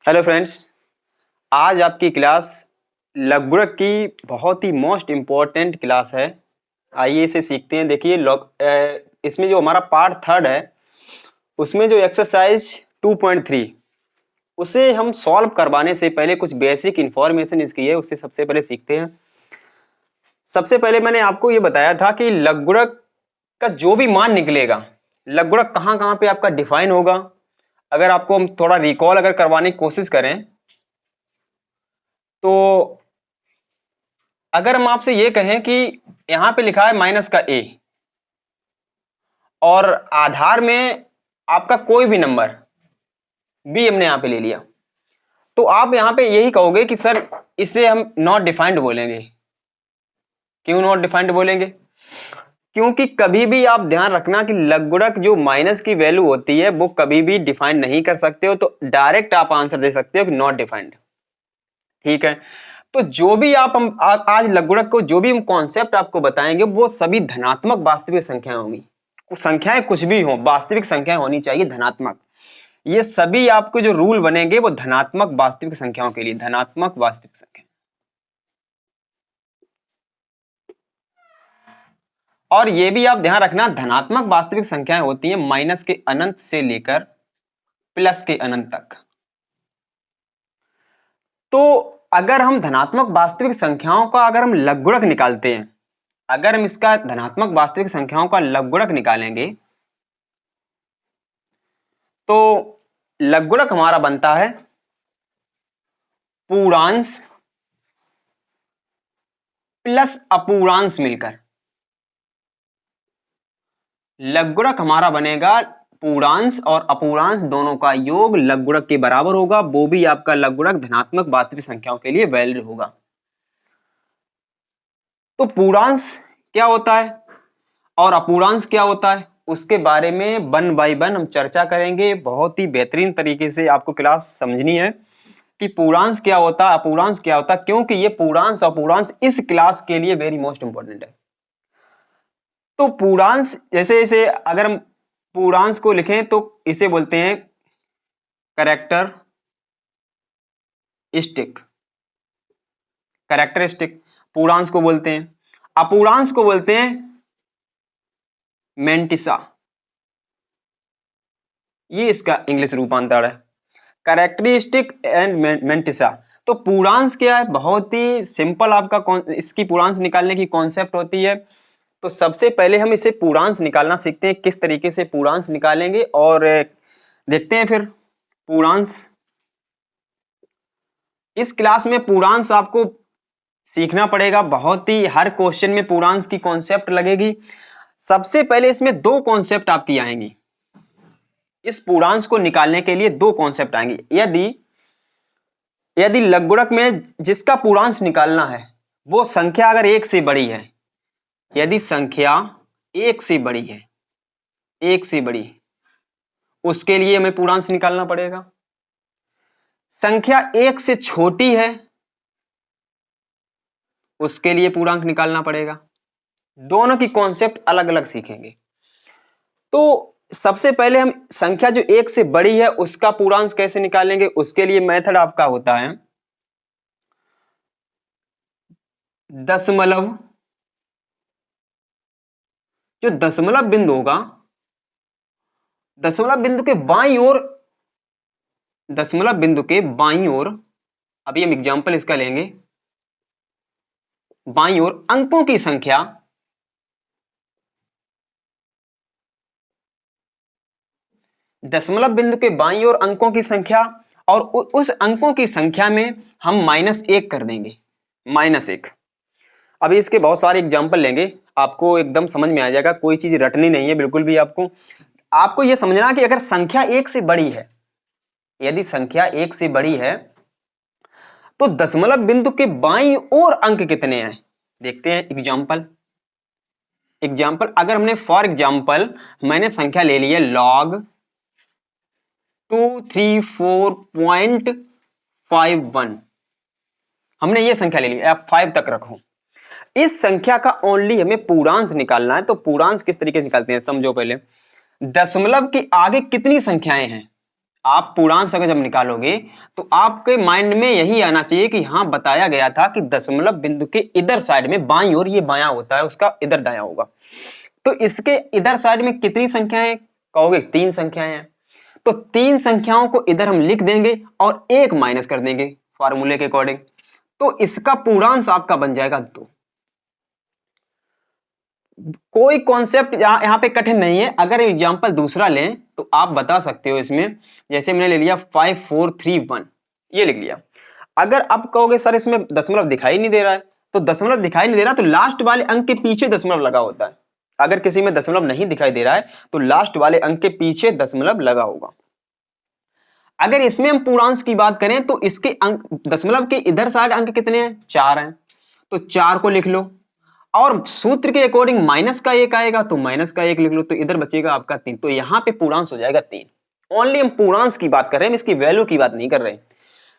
Hello friends, आज आपकी class लघुगणक की बहुत ही मोस्ट इम्पोर्टेंट क्लास है। आइए इसे सीखते हैं। देखिए इसमें जो हमारा पार्ट थर्ड है उसमें जो एक्सरसाइज 2.3 उसे हम सॉल्व करवाने से पहले कुछ बेसिक इंफॉर्मेशन इसकी है, उससे सबसे पहले सीखते हैं। सबसे पहले मैंने आपको ये बताया था कि लघुगणक का जो भी मान निकलेगा, लघुगणक कहाँ कहाँ पे आपका डिफाइन होगा। अगर आपको हम थोड़ा रिकॉल अगर करवाने की कोशिश करें तो अगर हम आपसे ये कहें कि यहां पे लिखा है माइनस का ए और आधार में आपका कोई भी नंबर बी हमने यहां पे ले लिया, तो आप यहां पे यही कहोगे कि सर इसे हम नॉट डिफाइंड बोलेंगे। क्यों नॉट डिफाइंड बोलेंगे? क्योंकि कभी भी आप ध्यान रखना कि लघुगणक जो माइनस की वैल्यू होती है वो कभी भी डिफाइंड नहीं कर सकते हो, तो डायरेक्ट आप आंसर दे सकते हो कि नॉट डिफाइंड। ठीक है, तो जो भी हम आज लघुगणक को जो भी हम कॉन्सेप्ट आपको बताएंगे वो सभी धनात्मक वास्तविक संख्याएं होंगी। संख्याएं कुछ भी हो, वास्तविक संख्याएं होनी चाहिए धनात्मक। ये सभी आपके जो रूल बनेंगे वो धनात्मक वास्तविक संख्याओं के लिए, धनात्मक वास्तविक संख्या। और ये भी आप ध्यान रखना, धनात्मक वास्तविक संख्याएं होती हैं माइनस के अनंत से लेकर प्लस के अनंत तक। तो अगर हम धनात्मक वास्तविक संख्याओं का अगर हम लघुगणक निकालते हैं, अगर हम इसका धनात्मक वास्तविक संख्याओं का लघुगणक निकालेंगे तो लघुगणक हमारा बनता है पूर्णांश प्लस अपूर्णांश मिलकर। लघुगणक हमारा बनेगा पूर्णांश और अपूर्णांश दोनों का योग लघुगणक के बराबर होगा, वो भी आपका लघुगणक धनात्मक वास्तविक संख्याओं के लिए वैलिड होगा। तो पूर्णांश क्या होता है और अपूर्णांश क्या होता है उसके बारे में वन बाय वन हम चर्चा करेंगे। बहुत ही बेहतरीन तरीके से आपको क्लास समझनी है कि पूर्णांश क्या होता है, अपूर्णांश क्या होता है, क्योंकि ये पूर्णांश अपूर्णांश इस क्लास के लिए वेरी मोस्ट इंपॉर्टेंट है। तो पूर्णांश जैसे इसे अगर हम पूर्णांश को लिखें तो इसे बोलते हैं कैरेक्टरिस्टिक। कैरेक्टरिस्टिक पूर्णांश को बोलते हैं। अपूर्णांश को बोलते हैं मेंटिसा। ये इसका इंग्लिश रूपांतर है, कैरेक्टरिस्टिक एंड मेंटिसा। तो पूर्णांश क्या है? बहुत ही सिंपल आपका इसकी पूर्णांश निकालने की कॉन्सेप्ट होती है। तो सबसे पहले हम इसे पूर्णांश निकालना सीखते हैं, किस तरीके से पूर्णांश निकालेंगे और देखते हैं फिर पूर्णांश। इस क्लास में पूर्णांश आपको सीखना पड़ेगा, बहुत ही हर क्वेश्चन में पूर्णांश की कॉन्सेप्ट लगेगी। सबसे पहले इसमें दो कॉन्सेप्ट आपकी आएंगी, इस पूर्णांश को निकालने के लिए दो कॉन्सेप्ट आएंगे। यदि लघुगणक में जिसका पूर्णांश निकालना है वो संख्या अगर एक से बड़ी है, यदि संख्या एक से बड़ी है, एक से बड़ी, उसके लिए हमें पूर्णांश निकालना पड़ेगा। संख्या एक से छोटी है उसके लिए पूर्णांक निकालना पड़ेगा। दोनों की कॉन्सेप्ट अलग अलग सीखेंगे। तो सबसे पहले हम संख्या जो एक से बड़ी है उसका पूर्णांश कैसे निकालेंगे, उसके लिए मेथड आपका होता है दशमलव। जो दशमलव बिंदु होगा, दशमलव बिंदु के बाईं ओर, दशमलव बिंदु के बाईं ओर, अभी हम एग्जांपल इसका लेंगे, बाईं ओर अंकों की संख्या दशमलव बिंदु के बाईं ओर अंकों की संख्या और उस अंकों की संख्या में हम -1 कर देंगे, -1। अभी इसके बहुत सारे एग्जांपल लेंगे, आपको एकदम समझ में आ जाएगा, कोई चीज रटनी नहीं है बिल्कुल भी। आपको यह समझना कि अगर संख्या एक से बड़ी है, यदि संख्या एक से बड़ी है तो दशमलव बिंदु के बाईं ओर अंक कितने हैं देखते हैं। एग्जाम्पल अगर हमने फॉर एग्जाम्पल मैंने संख्या ले ली है log 234.51, हमने ये संख्या ले ली, आप 5 तक रखो। इस संख्या का ओनली हमें पूर्णांश निकालना है। तो पूर्णांश किस तरीके से निकालते हैं समझो पहले। दशमलव के आगे कितनी संख्याएं हैं। आप पूर्णांक अगर जब निकालोगे तो आपके माइंड में यही आना चाहिए कि हाँ बताया गया था कि दशमलव बिंदु के इधर साइड में बाईं ओर, ये बायां होता है, उसका इधर दायां होगा। तो इसके इधर साइड में कितनी संख्याएं कहोगे, 3 संख्याएं हैं। तो 3 संख्याओं को इधर हम लिख देंगे और 1 माइनस कर देंगे फार्मूले के अकॉर्डिंग, तो इसका पूर्णांक आपका बन जाएगा 2। कोई कॉन्सेप्ट यहां पे कठिन नहीं है। अगर एग्जांपल दूसरा लें तो आप बता सकते हो इसमें, जैसे मैंने ले लिया 5 4 3 1, ये लिख लिया। अगर आप कहोगे सर इसमें दशमलव दिखाई नहीं दे रहा है, तो दशमलव दिखाई नहीं दे रहा तो लास्ट वाले अंक के पीछे दशमलव लगा होता है। अगर किसी में दशमलव नहीं दिखाई दे रहा है तो लास्ट वाले अंक के पीछे दशमलव लगा होगा। अगर इसमें हम पूर्णांक की बात करें तो इसके अंक, दशमलव के इधर साइड अंक कितने हैं, 4 हैं, तो 4 को लिख लो और सूत्र के अकॉर्डिंग माइनस का 1 आएगा तो माइनस का 1 लिख लो, तो इधर बचेगा आपका 3। तो यहां पे पूर्णांक हो जाएगा 3। ओनली हम पूर्णांक की बात कर रहे हैं, इसकी वैल्यू की बात नहीं कर रहे हैं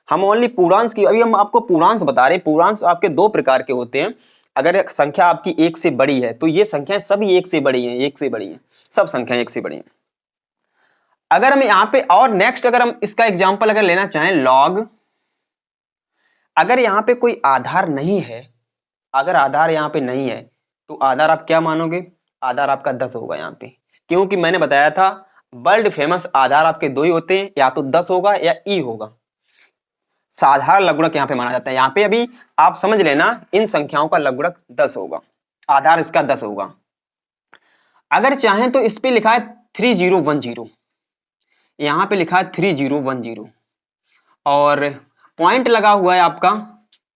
हम, ओनली पूर्णांक की। अभी हम आपको पूर्णांक बता रहे हैं। पूर्णांक आपके 2 प्रकार के होते हैं। अगर संख्या आपकी 1 से बड़ी है तो ये संख्याएं सभी 1 से बड़ी हैं, 1 से बड़ी हैं, सब संख्याएं 1 से बड़ी हैं। अगर हम यहाँ पे और नेक्स्ट अगर हम इसका एग्जाम्पल अगर लेना चाहें लॉग, अगर यहाँ पे कोई आधार नहीं है, अगर आधार यहाँ पे नहीं है तो आधार आप क्या मानोगे, आधार आपका 10 होगा यहाँ पे, क्योंकि मैंने बताया था वर्ल्ड फेमस आधार आपके 2 ही होते हैं, या तो 10 होगा या ई होगा। साधारण लघुगणक यहाँ पे माना जाता है। यहाँ पे अभी आप समझ लेना इन संख्याओं का लघुगणक 10 होगा, आधार इसका 10 होगा। अगर चाहें तो इस पे लिखा है 3010, यहाँ पे लिखा है 3010 और पॉइंट लगा हुआ है आपका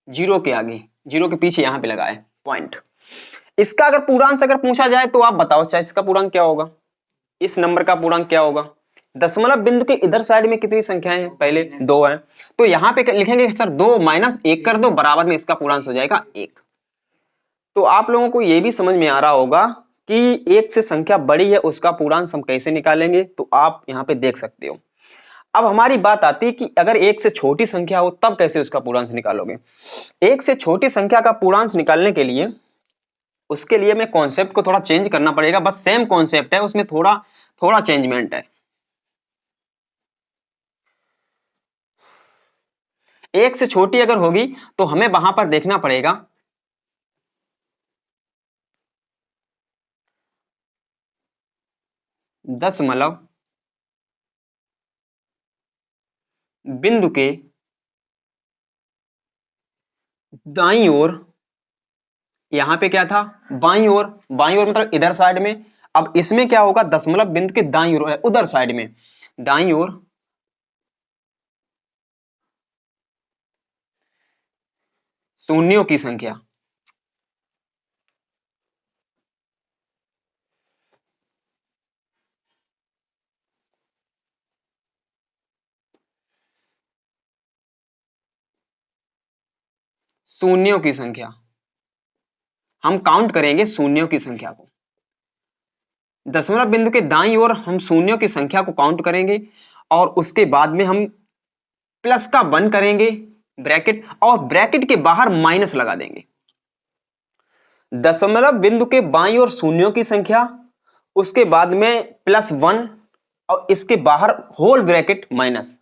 जीरो के आगे, जीरो के पीछे यहाँ पे लगा है पॉइंट। इसका अगर पूर्णांक अगर पूछा जाए तो आप बताओ चाहे इसका पूर्णांक क्या होगा, इस नंबर का पूर्णांक क्या होगा। दशमलव बिंदु के इधर साइड में कितनी संख्याएं हैं, पहले 2 हैं, तो यहाँ पे लिखेंगे सर 2 माइनस 1 कर दो, बराबर में इसका पूर्णांक हो जाएगा 1। तो आप लोगों को ये भी समझ में आ रहा होगा कि 1 से संख्या बड़ी है उसका पूर्णांक हम कैसे निकालेंगे, तो आप यहाँ पे देख सकते हो। अब हमारी बात आती है कि अगर 1 से छोटी संख्या हो तब कैसे उसका पूर्णांक निकालोगे। 1 से छोटी संख्या का पूर्णांक निकालने के लिए उसके लिए मैं कॉन्सेप्ट को थोड़ा चेंज करना पड़ेगा, बस सेम कॉन्सेप्ट है, उसमें थोड़ा चेंजमेंट है। 1 से छोटी अगर होगी तो हमें वहां पर देखना पड़ेगा दशमलव बिंदु के दाईं ओर, यहां पे क्या था बाईं ओर, बाईं ओर मतलब इधर साइड में। अब इसमें क्या होगा, दशमलव बिंदु के दाईं ओर उधर साइड में, दाईं ओर शून्यों की संख्या, शून्यों की संख्या हम काउंट करेंगे, शून्यों की संख्या को दशमलव बिंदु के दाईं ओर हम शून्यों की संख्या को काउंट करेंगे और उसके बाद में हम प्लस का 1 करेंगे ब्रैकेट, और ब्रैकेट के बाहर माइनस लगा देंगे। दशमलव बिंदु के बाईं ओर शून्यों की संख्या, उसके बाद में +1 और इसके बाहर होल ब्रैकेट माइनस।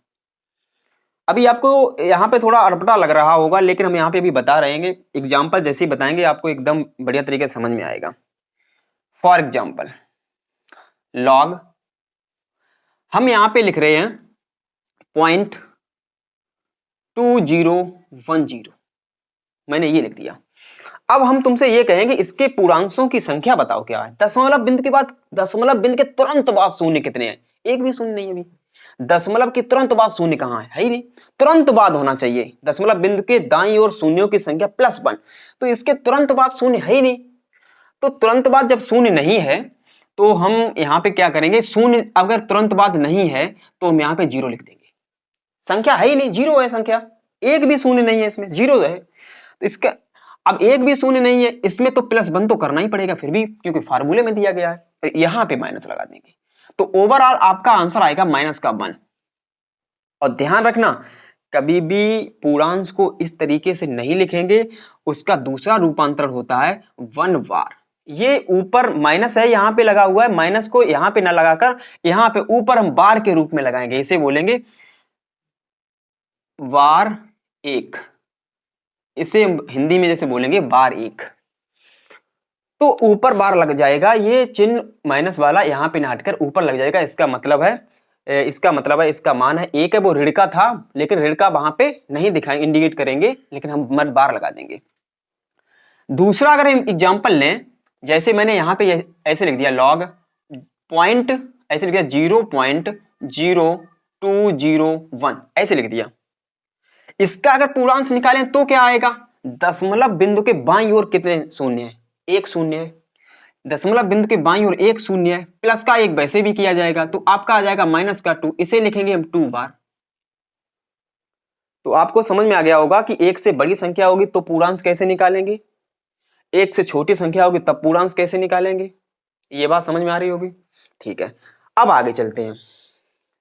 अभी आपको यहां पे थोड़ा अटपटा लग रहा होगा, लेकिन हम यहां पे अभी बता रहे हैं, एग्जाम्पल जैसे ही बताएंगे आपको एकदम बढ़िया तरीके से समझ में आएगा। फॉर एग्जाम्पल लॉग, हम यहां पे लिख रहे हैं 0.2010, मैंने ये लिख दिया। अब हम तुमसे ये कहेंगे इसके पूर्णांकों की संख्या बताओ क्या है। दशमलव बिंदु के बाद, दशमलव बिंदु के तुरंत बाद शून्य कितने हैं, एक भी शून्य नहीं है अभी। दशमलव के तुरंत बाद शून्य कहां है ही नहीं, तुरंत बाद होना चाहिए। दशमलव बिंदु के दाईं ओर शून्यों की संख्या +1, तो इसके तुरंत बाद शून्य है ही नहीं। तो तुरंत बाद जब शून्य नहीं है तो हम यहां पे क्या करेंगे, शून्य अगर तुरंत बाद नहीं है तो हम यहां पे 0 लिख देंगे। संख्या है ही नहीं, 0 है संख्या, एक भी शून्य नहीं है इसमें, 0 है। तो इसका अब एक भी शून्य नहीं है इसमें, तो +1 तो करना ही पड़ेगा फिर भी, क्योंकि फार्मूले में दिया गया है। तो यहां पे माइनस लगा देंगे, तो ओवरऑल आपका आंसर आएगा -1। और ध्यान रखना कभी भी पूर्णांक को इस तरीके से नहीं लिखेंगे, उसका दूसरा रूपांतरण होता है 1 बार। ये ऊपर माइनस है, यहां पे लगा हुआ है, माइनस को यहां पे ना लगाकर यहां पे ऊपर हम बार के रूप में लगाएंगे, इसे बोलेंगे वार एक, इसे हिंदी में जैसे बोलेंगे बार एक। तो ऊपर बार लग जाएगा, ये चिन्ह माइनस वाला यहां पे ना हटकर ऊपर लग जाएगा। इसका मतलब है इसका मान है एक है, वो ऋण का था लेकिन ऋण का वहां पे नहीं दिखाएंगे, इंडिकेट करेंगे, लेकिन हम मत बार लगा देंगे। दूसरा अगर हम एग्जांपल लें, जैसे मैंने यहां पे ऐसे लिख दिया लॉग पॉइंट, ऐसे लिख दिया 0.0201 ऐसे लिख दिया। इसका अगर पूर्णांश निकालें तो क्या आएगा, दशमलव बिंदु के बाईं ओर कितने शून्य है, एक शून्य है, दशमलव बिंदु के बाईं ओर एक शून्य है, प्लस का एक वैसे भी किया जाएगा तो आपका आ जाएगा माइनस का 2, इसे लिखेंगे हम 2 बार। तो आपको समझ में आ गया होगा कि एक से बड़ी संख्या होगी तो पूर्णांश कैसे निकालेंगे, एक से छोटी संख्या होगी तब पूर्णांश कैसे निकालेंगे, ये बात समझ में आ रही होगी। ठीक है, अब आगे चलते हैं।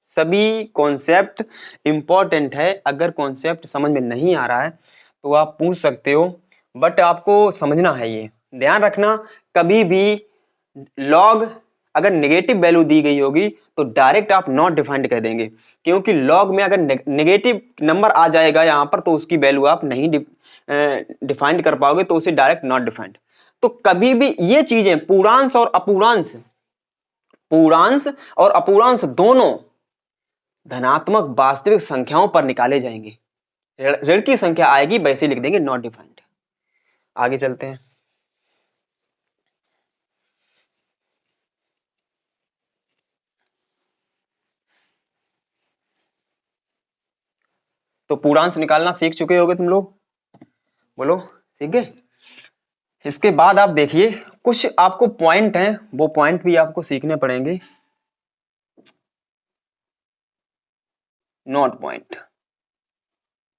सभी कॉन्सेप्ट इंपॉर्टेंट है, अगर कॉन्सेप्ट समझ में नहीं आ रहा है तो आप पूछ सकते हो, बट आपको समझना है, ये ध्यान रखना, कभी भी लॉग अगर नेगेटिव वैल्यू दी गई होगी तो डायरेक्ट आप नॉट डिफाइंड कर देंगे, क्योंकि लॉग में अगर नेगेटिव नंबर आ जाएगा यहां पर तो उसकी वैल्यू आप नहीं डिफाइंड कर पाओगे, तो उसे डायरेक्ट नॉट डिफाइंड। तो कभी भी ये चीजें पूर्णांश और अपूर्णांश, पूर्णांश और अपूर्णांश दोनों धनात्मक वास्तविक संख्याओं पर निकाले जाएंगे, ऋण की संख्या आएगी वैसे लिख देंगे नॉट डिफाइंड। आगे चलते हैं। तो पूर्णांश निकालना सीख चुके होगे तुम लोग, बोलो सीख गए। इसके बाद आप देखिए कुछ आपको पॉइंट हैं, वो पॉइंट भी आपको सीखने पड़ेंगे। नॉट पॉइंट,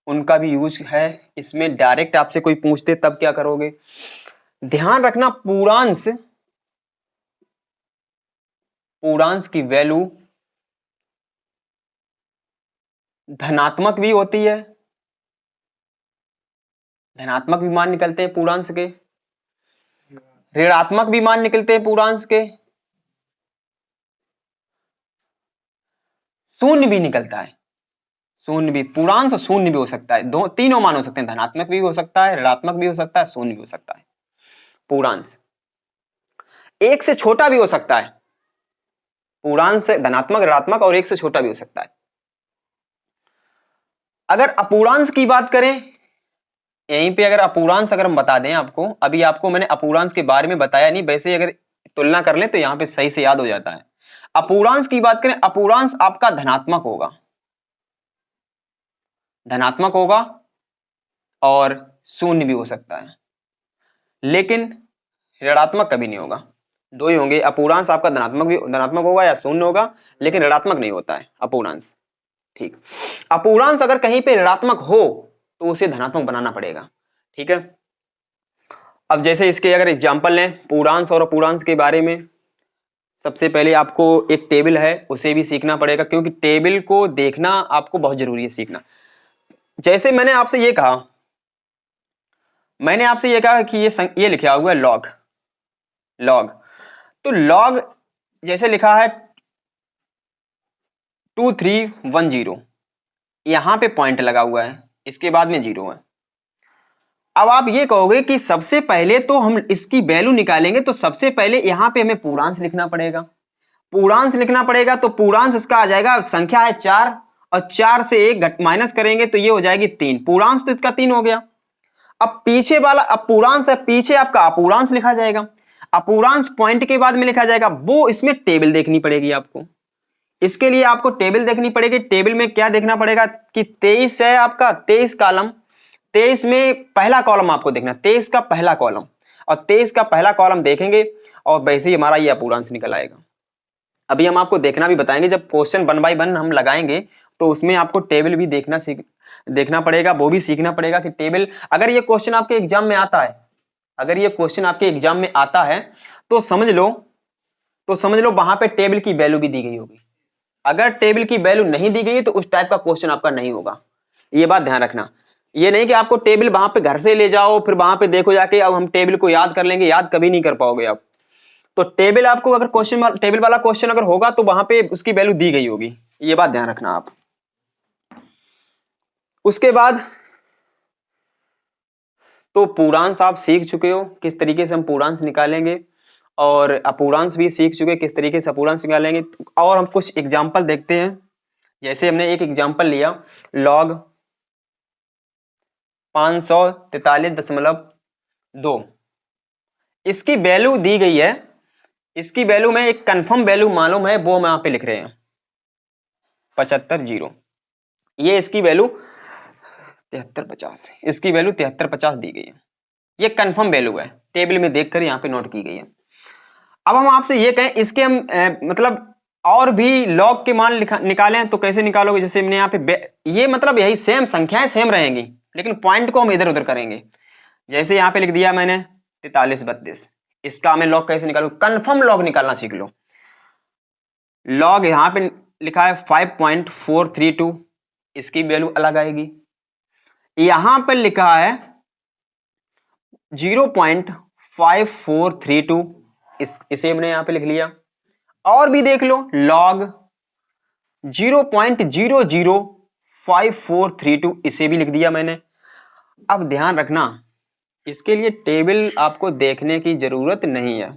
उनका भी यूज है इसमें, डायरेक्ट आपसे कोई पूछते तब क्या करोगे। ध्यान रखना पूर्णांश, पूर्णांश की वैल्यू धनात्मक भी होती है, धनात्मक भी मान निकलते हैं पूर्णांश के, ऋणात्मक भी मान निकलते हैं पूर्णांश के, शून्य भी निकलता है, शून्य भी, पूर्णांश शून्य भी हो सकता है, दो तीनों मान हो सकते हैं, धनात्मक भी हो सकता है, ऋणात्मक भी हो सकता है, शून्य भी हो सकता है। पूर्णांश एक से छोटा भी हो सकता है, पूर्णांश धनात्मक ऋणात्मक और एक से छोटा भी हो सकता है। अगर अपूर्णांश की बात करें, यहीं पे अगर अपूर्णांश अगर हम बता दें आपको, अभी आपको मैंने अपूर्णांश के बारे में बताया नहीं, वैसे अगर तुलना कर लें तो यहां पे सही से याद हो जाता है। अपूर्णांश की बात करें, अपूर्णांश आपका धनात्मक होगा, धनात्मक होगा और शून्य भी हो सकता है, लेकिन ऋणात्मक कभी नहीं होगा, दो ही होंगे। अपूर्णांश आपका धनात्मक होगा या शून्य होगा, लेकिन ऋणात्मक नहीं होता है अपूर्णांश। ठीक, अपूर्णांश अगर कहीं पे ऋणात्मक हो तो उसे धनात्मक बनाना पड़ेगा। ठीक है, अब जैसे इसके अगर एग्जांपल लें पूर्णांश और अपूर्णांश के बारे में, सबसे पहले आपको एक टेबल है उसे भी सीखना पड़ेगा, क्योंकि टेबल को देखना आपको बहुत जरूरी है सीखना। जैसे मैंने आपसे ये कहा कि ये लिखा हुआ है लॉग, लॉग, तो लॉग जैसे लिखा है 2310, यहां पे पॉइंट लगा हुआ है, इसके बाद में 0 है। अब आप ये कहोगे कि सबसे पहले तो हम इसकी वैल्यू निकालेंगे तो सबसे पहले यहां पे हमें पूर्णांश लिखना पड़ेगा, पूर्णांश लिखना पड़ेगा, तो पूर्णांश इसका आ जाएगा, संख्या है 4 और 4 से 1 माइनस करेंगे तो ये हो जाएगी 3, पूर्णांश तो इसका 3 हो गया। अब पीछे वाला, अब पूर्णांश है, पीछे आपका अपूर्णांश लिखा जाएगा, अपूर्णांश पॉइंट के बाद में लिखा जाएगा, वो इसमें टेबल देखनी पड़ेगी आपको। इसके लिए आपको टेबल देखनी पड़ेगी। टेबल में क्या देखना पड़ेगा कि 23 है आपका, 23 कॉलम, 23 में पहला कॉलम आपको देखना, 23 का पहला कॉलम, और 23 का पहला कॉलम देखेंगे और वैसे ही हमारा ये अपूर्णांश निकल आएगा। अभी हम आपको देखना भी बताएंगे, जब क्वेश्चन 1 बाय 1 हम लगाएंगे तो उसमें आपको टेबल भी देखना पड़ेगा, वो भी सीखना पड़ेगा कि टेबल, अगर ये क्वेश्चन आपके एग्जाम में आता है, अगर ये क्वेश्चन आपके एग्जाम में आता है तो समझ लो वहां पे टेबल की वैल्यू भी दी गई होगी। अगर टेबल की वैल्यू नहीं दी गई तो उस टाइप का क्वेश्चन आपका नहीं होगा, ये बात ध्यान रखना। ये नहीं कि आपको टेबल वहां पे घर से ले जाओ फिर वहां पे देखो जाके अब हम टेबल को याद कर लेंगे, याद कभी नहीं कर पाओगे आप। तो टेबल आपको अगर टेबल वाला क्वेश्चन अगर होगा तो वहां पे उसकी वैल्यू दी गई होगी, ये बात ध्यान रखना आप। उसके बाद तो पूर्णांश आप सीख चुके हो किस तरीके से हम पूर्णांश निकालेंगे, और अपूर्णांश भी सीख चुके किस तरीके से अपूर्णांश निकालेंगे। और हम कुछ एग्जाम्पल देखते हैं। जैसे हमने एक एग्जाम्पल लिया log 543.2, इसकी वैल्यू दी गई है, इसकी वैल्यू में एक कंफर्म वैल्यू मालूम है वो हम यहां पे लिख रहे हैं 75 ये इसकी वैल्यू 7350, इसकी वैल्यू 7350 दी गई है, ये कंफर्म वैल्यू है, टेबल में देखकर यहां पे नोट की गई है। अब हम आपसे ये कहें इसके हम मतलब और भी लॉग के मान निकालें तो कैसे निकालोगे? जैसे हमने यहाँ पे ये मतलब यही सेम संख्याएं सेम रहेंगी लेकिन पॉइंट को हम इधर उधर करेंगे। जैसे यहाँ पे लिख दिया मैंने 4332, इसका हमें लॉग कैसे निकालो? कंफर्म लॉग निकालना सीख लो। लॉग यहाँ पे लिखा है 5.432, इसकी वैल्यू अलग आएगी। यहां पर लिखा है 0.5432, इसे हमने यहां पे लिख लिया। और भी देख लो log 0.005432, इसे भी लिख दिया मैंने। अब ध्यान रखना इसके लिए टेबल आपको देखने की जरूरत नहीं है,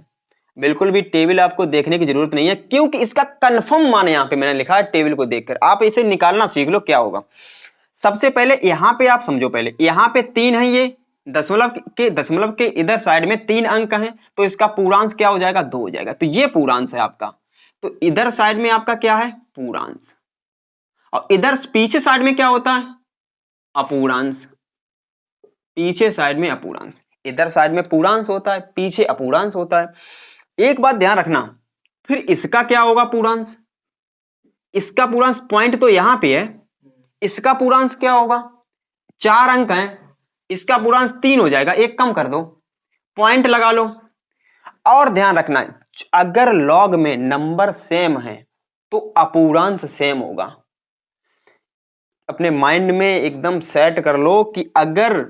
बिल्कुल भी टेबल आपको देखने की जरूरत नहीं है, क्योंकि इसका कंफर्म मान यहां पे मैंने लिखा है। टेबल को देखकर आप इसे निकालना सीख लो क्या होगा। सबसे पहले यहां पे आप समझो, पहले यहां पे 3 है, ये दशमलव के इधर साइड में 3 अंक हैं, तो इसका पूर्णांश क्या हो जाएगा? 2 हो जाएगा। तो ये पूर्णांश है आपका, तो इधर साइड में आपका क्या है? पूर्णांश। और इधर पीछे साइड में क्या होता है? अपूर्णांश। पीछे साइड में अपूर्णांश, इधर साइड में पूर्णांश होता है, पीछे अपूर्णांश होता है। एक बात ध्यान रखना, फिर इसका क्या होगा? पूर्णांश। इसका पूर्णांश पॉइंट तो यहां पे है, इसका पूर्णांश क्या होगा? 4 अंक हैं, इसका पूर्णांश 3 हो जाएगा, एक कम कर दो, पॉइंट लगा लो। और ध्यान रखना अगर लॉग में नंबर सेम है तो अपूर्णांश सेम होगा। अपने माइंड में एकदम सेट कर लो कि अगर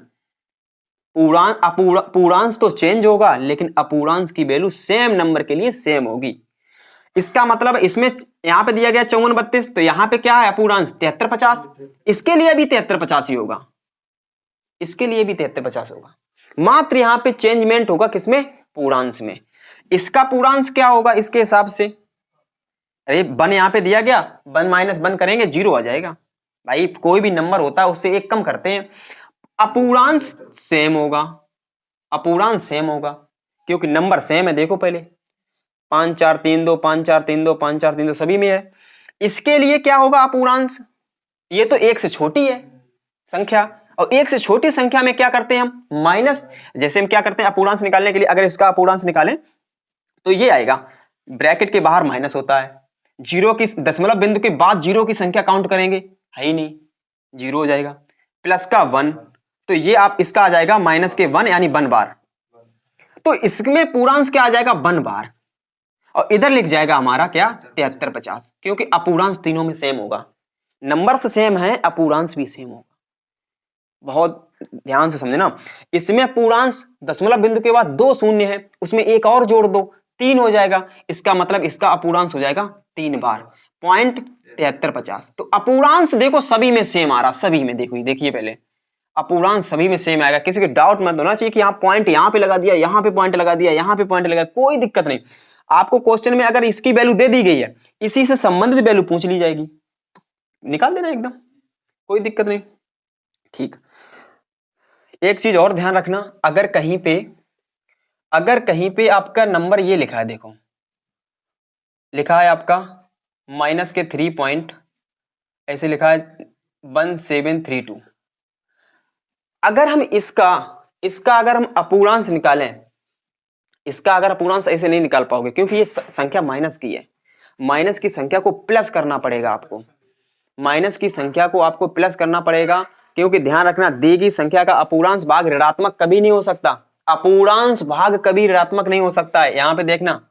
पूर्णांश तो चेंज होगा लेकिन अपूर्णांश की वैल्यू सेम नंबर के लिए सेम होगी। इसका मतलब इसमें यहां पे दिया गया 5432, तो यहां पे क्या है? अपूर्णांश 7350, इसके लिए भी 7350 ही होगा, इसके लिए भी 7350 होगा। मात्र यहां पे चेंजमेंट होगा किसमें? पूर्णांश में। इसका पूर्णांश क्या होगा इसके हिसाब से? अरे 1 यहां पे दिया गया, 1 माइनस 1 करेंगे 0 आ जाएगा। भाई कोई भी नंबर होता है उससे एक कम करते हैं, अपूर्णांश सेम होगा, अपूर्णांश सेम होगा क्योंकि नंबर सेम है। देखो पहले 5432, 5432, 5432 सभी में है। इसके लिए क्या होगा? अपूर्णांश। ये तो 1 से छोटी है संख्या, और 1 से छोटी संख्या में क्या करते हैं हम? माइनस। जैसे हम क्या करते हैं अपूर्णांश निकालने के लिए, अगर इसका अपूर्णांश निकालें तो ये आएगा, ब्रैकेट के बाहर माइनस होता है, जीरो की दशमलव बिंदु के बाद जीरो की संख्या काउंट करेंगे, है ही नहीं, 0 हो जाएगा। प्लस का 1, तो ये आप इसका आ जाएगा माइनस के 1 यानी 1 बार, तो इसमें पूर्णांश क्या आ जाएगा? 1 बार। और इधर लिख जाएगा हमारा क्या? 7350, क्योंकि अपूर्णांश तीनों में सेम होगा, नंबर्स सेम है, अपूर्णांश भी सेम होगा। बहुत ध्यान से समझना, इसमें पूर्णांश दशमलव बिंदु के बाद 2 शून्य है, उसमें एक और जोड़ दो, 3 हो जाएगा। इसका मतलब इसका अपूर्णांश हो जाएगा 3 बार, 0.7350। तो अपूर्णांश देखो सभी में सेम आ रहा, सभी में देखो, देखिए पहले अपूर्णांश सभी में सेम आएगा। किसी को डाउट मत होना चाहिए कि यहाँ पॉइंट यहाँ पे लगा दिया, यहाँ पे पॉइंट लगा दिया, यहाँ पे पॉइंट लगा, कोई दिक्कत नहीं। आपको क्वेश्चन में अगर इसकी वैल्यू दे दी गई है, इसी से संबंधित वैल्यू पूछ ली जाएगी, तो निकाल देना एकदम, कोई दिक्कत नहीं। ठीक, एक चीज और ध्यान रखना, अगर कहीं पे आपका नंबर ये लिखा है, देखो लिखा है आपका माइनस के 3 पॉइंट, ऐसे लिखा है 1732, अगर हम इसका अगर हम अपूर्णांश निकालें, इसका अगर अपूर्णांश ऐसे नहीं निकाल पाओगे क्योंकि ये संख्या माइनस की है, माइनस की संख्या को प्लस करना पड़ेगा आपको, माइनस की संख्या को आपको प्लस करना पड़ेगा, क्योंकि ध्यान रखना दी गई संख्या का अपूर्णांश भाग ऋणात्मक कभी नहीं हो सकता, अपूर्णांश भाग कभी ऋणात्मक नहीं हो सकता है। यहां पे देखना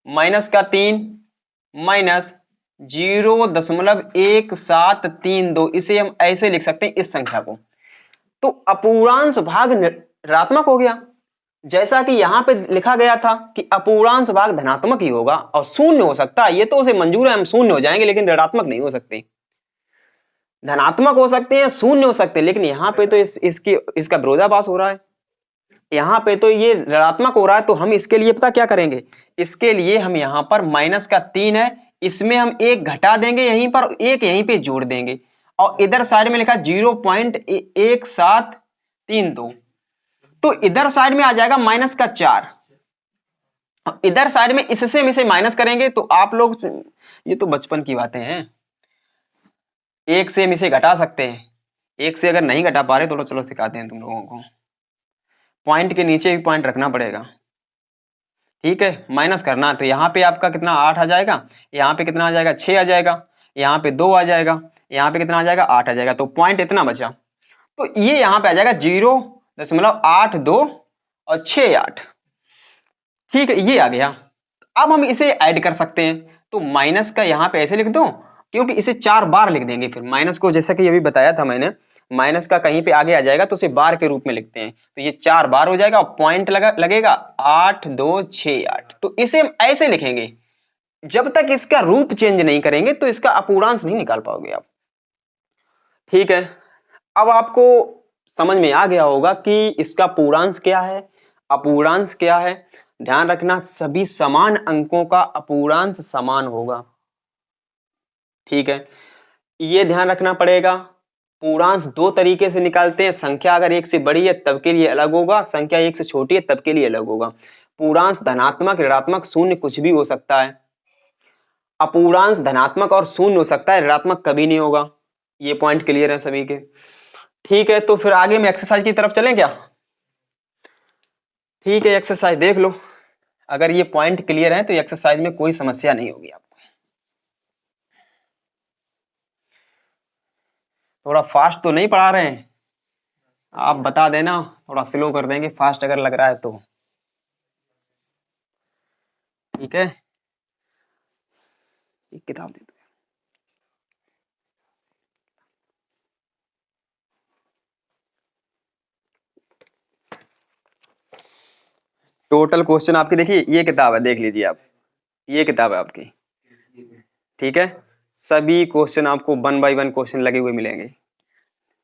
माइनस का 3 माइनस 0.1732, इसे हम ऐसे लिख सकते हैं इस संख्या को। तो अपूर्णांश भाग ऋणात्मक हो गया, जैसा कि यहां पे लिखा गया था कि अपूर्णांश भाग धनात्मक ही होगा और शून्य हो सकता है, ये तो उसे मंजूर है, हम शून्य हो जाएंगे, लेकिन ऋणात्मक नहीं हो सकते। धनात्मक हो सकते हैं, शून्य हो सकते हैं, लेकिन यहाँ पे तो इसका विरोधाभास हो रहा है। यहाँ पे तो ये ऋणात्मक हो रहा है, तो हम इसके लिए पता क्या करेंगे, इसके लिए हम यहाँ पर -3 है, इसमें हम 1 घटा देंगे यहीं पर, 1 यहीं पे जोड़ देंगे, और इधर साइड में लिखा 0.1732, तो इधर साइड में आ जाएगा -4, इधर साइड में इससे हम इसे माइनस करेंगे, तो आप लोग, ये तो बचपन की बातें हैं, 1 से हम इसे घटा सकते हैं, 1 से अगर नहीं घटा पा रहे तो चलो सिखाते हैं तुम लोगों को। पॉइंट के नीचे एक पॉइंट रखना पड़ेगा, ठीक है, माइनस करना, तो यहाँ पे आपका कितना 8 आ जाएगा, यहाँ पे कितना आ जाएगा 6 आ जाएगा, यहाँ पे 2 आ जाएगा, यहाँ पे कितना आ जाएगा 8 आ जाएगा, तो पॉइंट इतना बचा, तो ये यहाँ पे आ जाएगा 0.82 और 68, ठीक है, ये आ गया। अब हम इसे ऐड कर सकते हैं, तो माइनस का यहाँ पे ऐसे लिख दो, क्योंकि इसे 4 बार लिख देंगे, फिर माइनस को जैसा कि अभी बताया था मैंने, माइनस का कहीं पे आगे आ जाएगा तो उसे बार के रूप में लिखते हैं, तो ये 4 बार हो जाएगा और पॉइंट लगेगा 8268, तो इसे हम ऐसे लिखेंगे, जब तक इसका रूप चेंज नहीं करेंगे तो इसका अपूर्णांश नहीं निकाल पाओगे आप, ठीक है। अब आपको समझ में आ गया होगा कि इसका पूर्णांश क्या है, अपूर्णांश क्या है। ध्यान रखना, सभी समान अंकों का अपूर्णांश समान होगा, ठीक है, ये ध्यान रखना पड़ेगा। पूर्णांश 2 तरीके से निकालते हैं, संख्या अगर 1 से बड़ी है तब के लिए अलग होगा, संख्या 1 से छोटी है तब के लिए अलग होगा। पूर्णांश धनात्मक, ऋणात्मक, शून्य कुछ भी हो सकता है, अपूर्णांश धनात्मक और शून्य हो सकता है, ऋणात्मक कभी नहीं होगा। ये पॉइंट क्लियर है सभी के, ठीक है। तो फिर आगे हम एक्सरसाइज की तरफ चलें क्या? ठीक है, एक्सरसाइज देख लो, अगर ये पॉइंट क्लियर है तो एक्सरसाइज में कोई समस्या नहीं होगी आपको। थोड़ा फास्ट तो नहीं पढ़ा रहे हैं, आप बता देना, थोड़ा स्लो कर देंगे फास्ट अगर लग रहा है तो, ठीक है। एक किताब दे दो। टोटल क्वेश्चन आपकी देखिए, ये किताब है, देख लीजिए आप, ये किताब है आपकी, ठीक है। सभी क्वेश्चन आपको 1 बाय 1 क्वेश्चन लगे हुए मिलेंगे,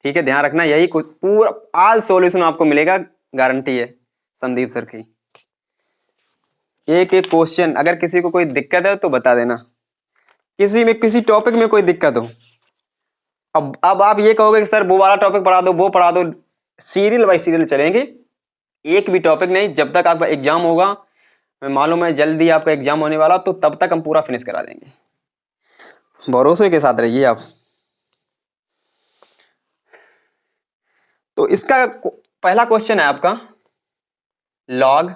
ठीक है। ध्यान रखना, यही पूरा ऑल सॉल्यूशन आपको मिलेगा, गारंटी है संदीप सर की। एक एक क्वेश्चन, अगर किसी को कोई दिक्कत है तो बता देना, किसी टॉपिक में कोई दिक्कत हो। अब आप ये कहोगे कि सर वो वाला टॉपिक पढ़ा दो, वो पढ़ा दो, सीरियल बाय सीरियल चलेंगे, एक भी टॉपिक नहीं, जब तक आपका एग्जाम होगा, मैं मालूम है जल्दी आपका एग्जाम होने वाला, तो तब तक हम पूरा फिनिश करा देंगे, भरोसे के साथ रहिए आप। तो इसका पहला क्वेश्चन है आपका लॉग,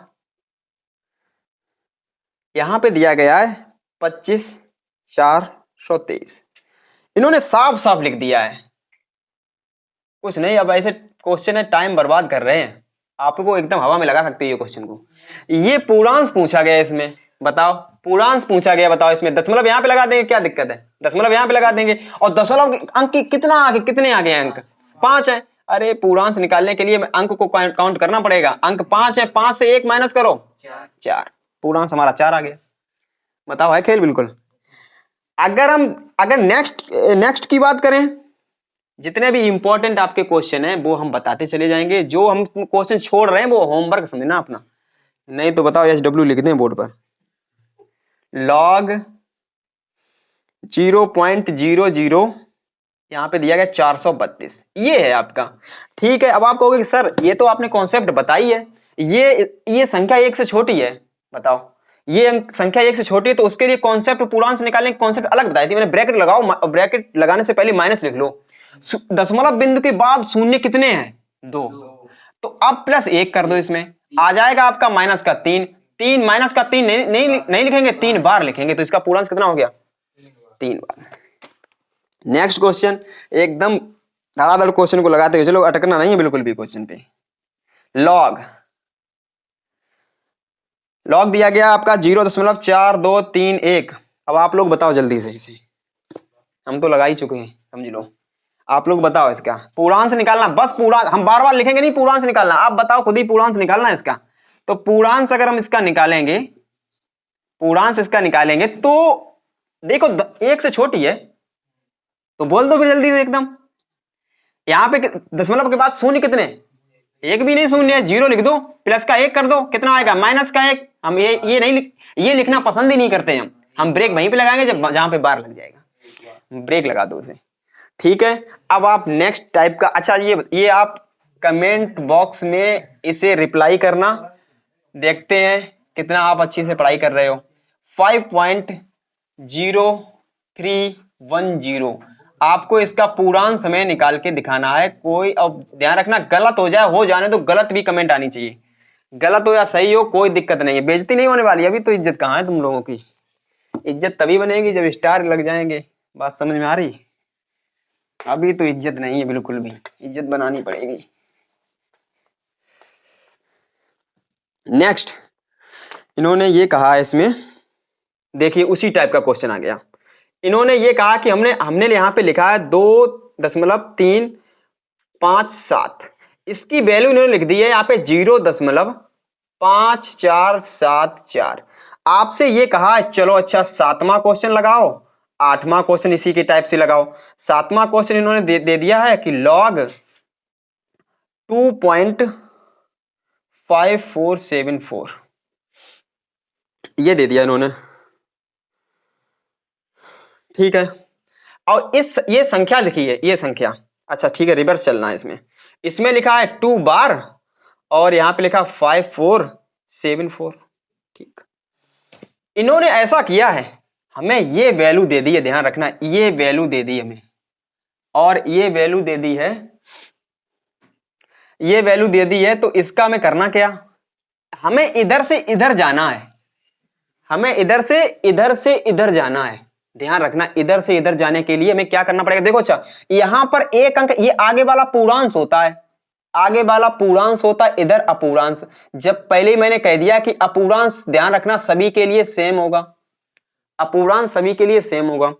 यहां पे दिया गया है 25,423, इन्होंने साफ साफ लिख दिया है, कुछ नहीं। अब ऐसे क्वेश्चन है, टाइम बर्बाद कर रहे हैं, आपको एकदम हवा में लगा सकते हैं ये क्वेश्चन को। ये पूर्णांश पूछा गया इसमें, बताओ पूर्णांश पूछा गया, बताओ इसमें दशमलव यहाँ पे लगा देंगे, क्या दिक्कत है, दशमलव यहाँ पे लगा देंगे, और दशमलव अंक कितना आगे, कितने आगे अंक 5 है, अरे पूर्णांश निकालने के लिए अंक को काउंट करना पड़ेगा, अंक 5 है, 5 से 1 माइनस करो 4, पूर्णांश हमारा 4 आ गया, बताओ है खेल बिल्कुल। अगर नेक्स्ट की बात करें, जितने भी इंपॉर्टेंट आपके क्वेश्चन हैं वो हम बताते चले जाएंगे, जो हम क्वेश्चन छोड़ रहे हैं वो होमवर्क समझना अपना, नहीं तो बताओ SW लिख दें बोर्ड पर। लॉग 0.00 यहाँ पे दिया गया 432, ये है आपका, ठीक है। अब आप कहोगे कि सर ये तो आपने कॉन्सेप्ट बताई है, ये संख्या 1 से छोटी है, बताओ ये संख्या 1 से छोटी है, तो उसके लिए कॉन्सेप्ट पूर्णांश निकालने की कॉन्सेप्ट अलग बताई थी मैंने, ब्रैकेट लगाओ, ब्रैकेट लगाने से पहले माइनस लिख लो, दशमलव बिंदु के बाद शून्य कितने हैं 2, तो अब +1 कर दो, इसमें आ जाएगा आपका -3, 3 -3 नहीं लिखेंगे, 3 बार लिखेंगे, तो इसका पूर्णांश कितना हो गया 3 बार। नेक्स्ट क्वेश्चन, एकदम धड़ाधड़ क्वेश्चन को लगाते हुए चलो, अटकना नहीं है बिल्कुल भी क्वेश्चन पे। लॉग दिया गया आपका 0.4231, अब आप लोग बताओ जल्दी से इसे, हम तो लगा ही चुके हैं समझ लो। आप लोग बताओ इसका पूर्णांश निकालना, बस पूर्णांश, हम बार बार लिखेंगे नहीं, पूर्णांश निकालना। आप बताओ खुद ही पूर्णांश निकालना है इसका। तो पूर्णांश अगर हम इसका निकालेंगे, पूर्णांश इसका निकालेंगे तो देखो 1 से छोटी है, तो बोल दो फिर जल्दी से एकदम। यहाँ पे दशमलव के बाद शून्य कितने, एक भी नहीं शून्य है, 0 लिख दो, प्लस का 1 कर दो, कितना आएगा माइनस का 1। हम ये नहीं ये लिखना पसंद ही नहीं करते हम ब्रेक वहीं पे लगाएंगे जब जहां पे बार लग जाएगा, ब्रेक लगा दो उसे। ठीक है, अब आप नेक्स्ट टाइप का, अच्छा ये आप कमेंट बॉक्स में इसे रिप्लाई करना, देखते हैं कितना आप अच्छी से पढ़ाई कर रहे हो। 5.0310 आपको इसका पूर्णांक समय निकाल के दिखाना है। कोई, अब ध्यान रखना गलत हो जाए, हो जाने तो गलत भी कमेंट आनी चाहिए, गलत हो या सही हो कोई दिक्कत नहीं है, बेइज्जती नहीं होने वाली। अभी तो इज्जत कहाँ है तुम लोगों की, इज्जत तभी बनेगी जब स्टार लग जाएंगे। बात समझ में आ रही? अभी तो इज्जत नहीं है बिल्कुल भी, इज्जत बनानी पड़ेगी। नेक्स्ट इन्होंने ये कहा इसमें, देखिए उसी टाइप का क्वेश्चन आ गया। इन्होंने ये कहा कि हमने यहाँ पे लिखा है 2.357, इसकी वैल्यू इन्होंने लिख दी है यहाँ पे 0.5474। आपसे ये कहा है, चलो अच्छा 7वां क्वेश्चन लगाओ, 8वां क्वेश्चन इसी के टाइप से लगाओ। 7वां क्वेश्चन इन्होंने दे दिया है कि log 2.5474 ये दे दिया इन्होंने। ठीक है, और ये संख्या लिखी है, ये संख्या, अच्छा ठीक है रिवर्स चलना है इसमें लिखा है 2 बार और यहां पे लिखा 5474। ठीक, इन्होंने ऐसा किया है, हमें ये वैल्यू दे दी है, ध्यान रखना ये वैल्यू दे दी हमें, और ये वैल्यू दे दी है, ये वैल्यू दे दी है। तो इसका हमें करना क्या, हमें इधर से इधर जाना है, हमें इधर से इधर जाना है। ध्यान रखना इधर से इधर जाने के लिए हमें क्या करना पड़ेगा, देखो अच्छा यहां पर एक अंक, ये आगे वाला पूर्णांश होता है, आगे वाला पूर्णांश होता है, इधर अपूर्णांश। जब पहले ही मैंने कह दिया कि अपूर्णांश ध्यान रखना सभी के लिए सेम होगा, अपूर्णांश सभी के लिए सेम होगा।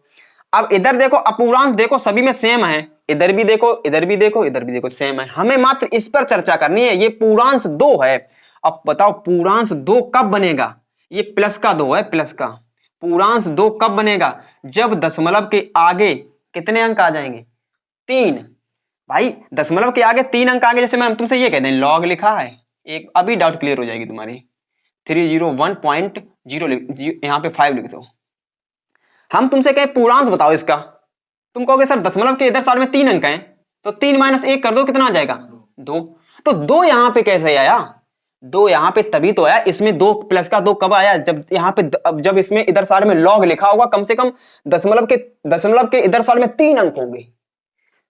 अब इधर देखो अपूर्णांश देखो सभी में सेम है, इधर भी देखो इधर भी देखो इधर भी देखो सेम है, हमें मात्र इस पर चर्चा करनी है। ये पूर्णांश 2 है, अब बताओ पूर्णांश 2 कब बनेगा, ये प्लस का 2 है, प्लस का पूर्णांश 2 कब बनेगा, जब दशमलव के आगे कितने अंक आ जाएंगे, 3। भाई दशमलव के आगे 3 अंक आगे, जैसे मैं तुमसे ये कह दें लॉग लिखा है, एक अभी डाउट क्लियर हो जाएगी तुम्हारी, 301.0 यहाँ पे 5 लिख दो। हम तुमसे कहे पूर्णांश बताओ इसका, तुम कहोगे सर दशमलव के इधर साइड में 3 अंक हैं, तो 3 - 1 कर दो, कितना आ जाएगा 2। तो 2 यहां पे कैसे आया, 2 यहां पे तभी तो आया, इसमें 2 प्लस का 2 कब आया, जब यहां पे जब इसमें इधर साइड में लॉग लिखा होगा, कम से कम दशमलव के इधर साइड में 3 अंक होंगे,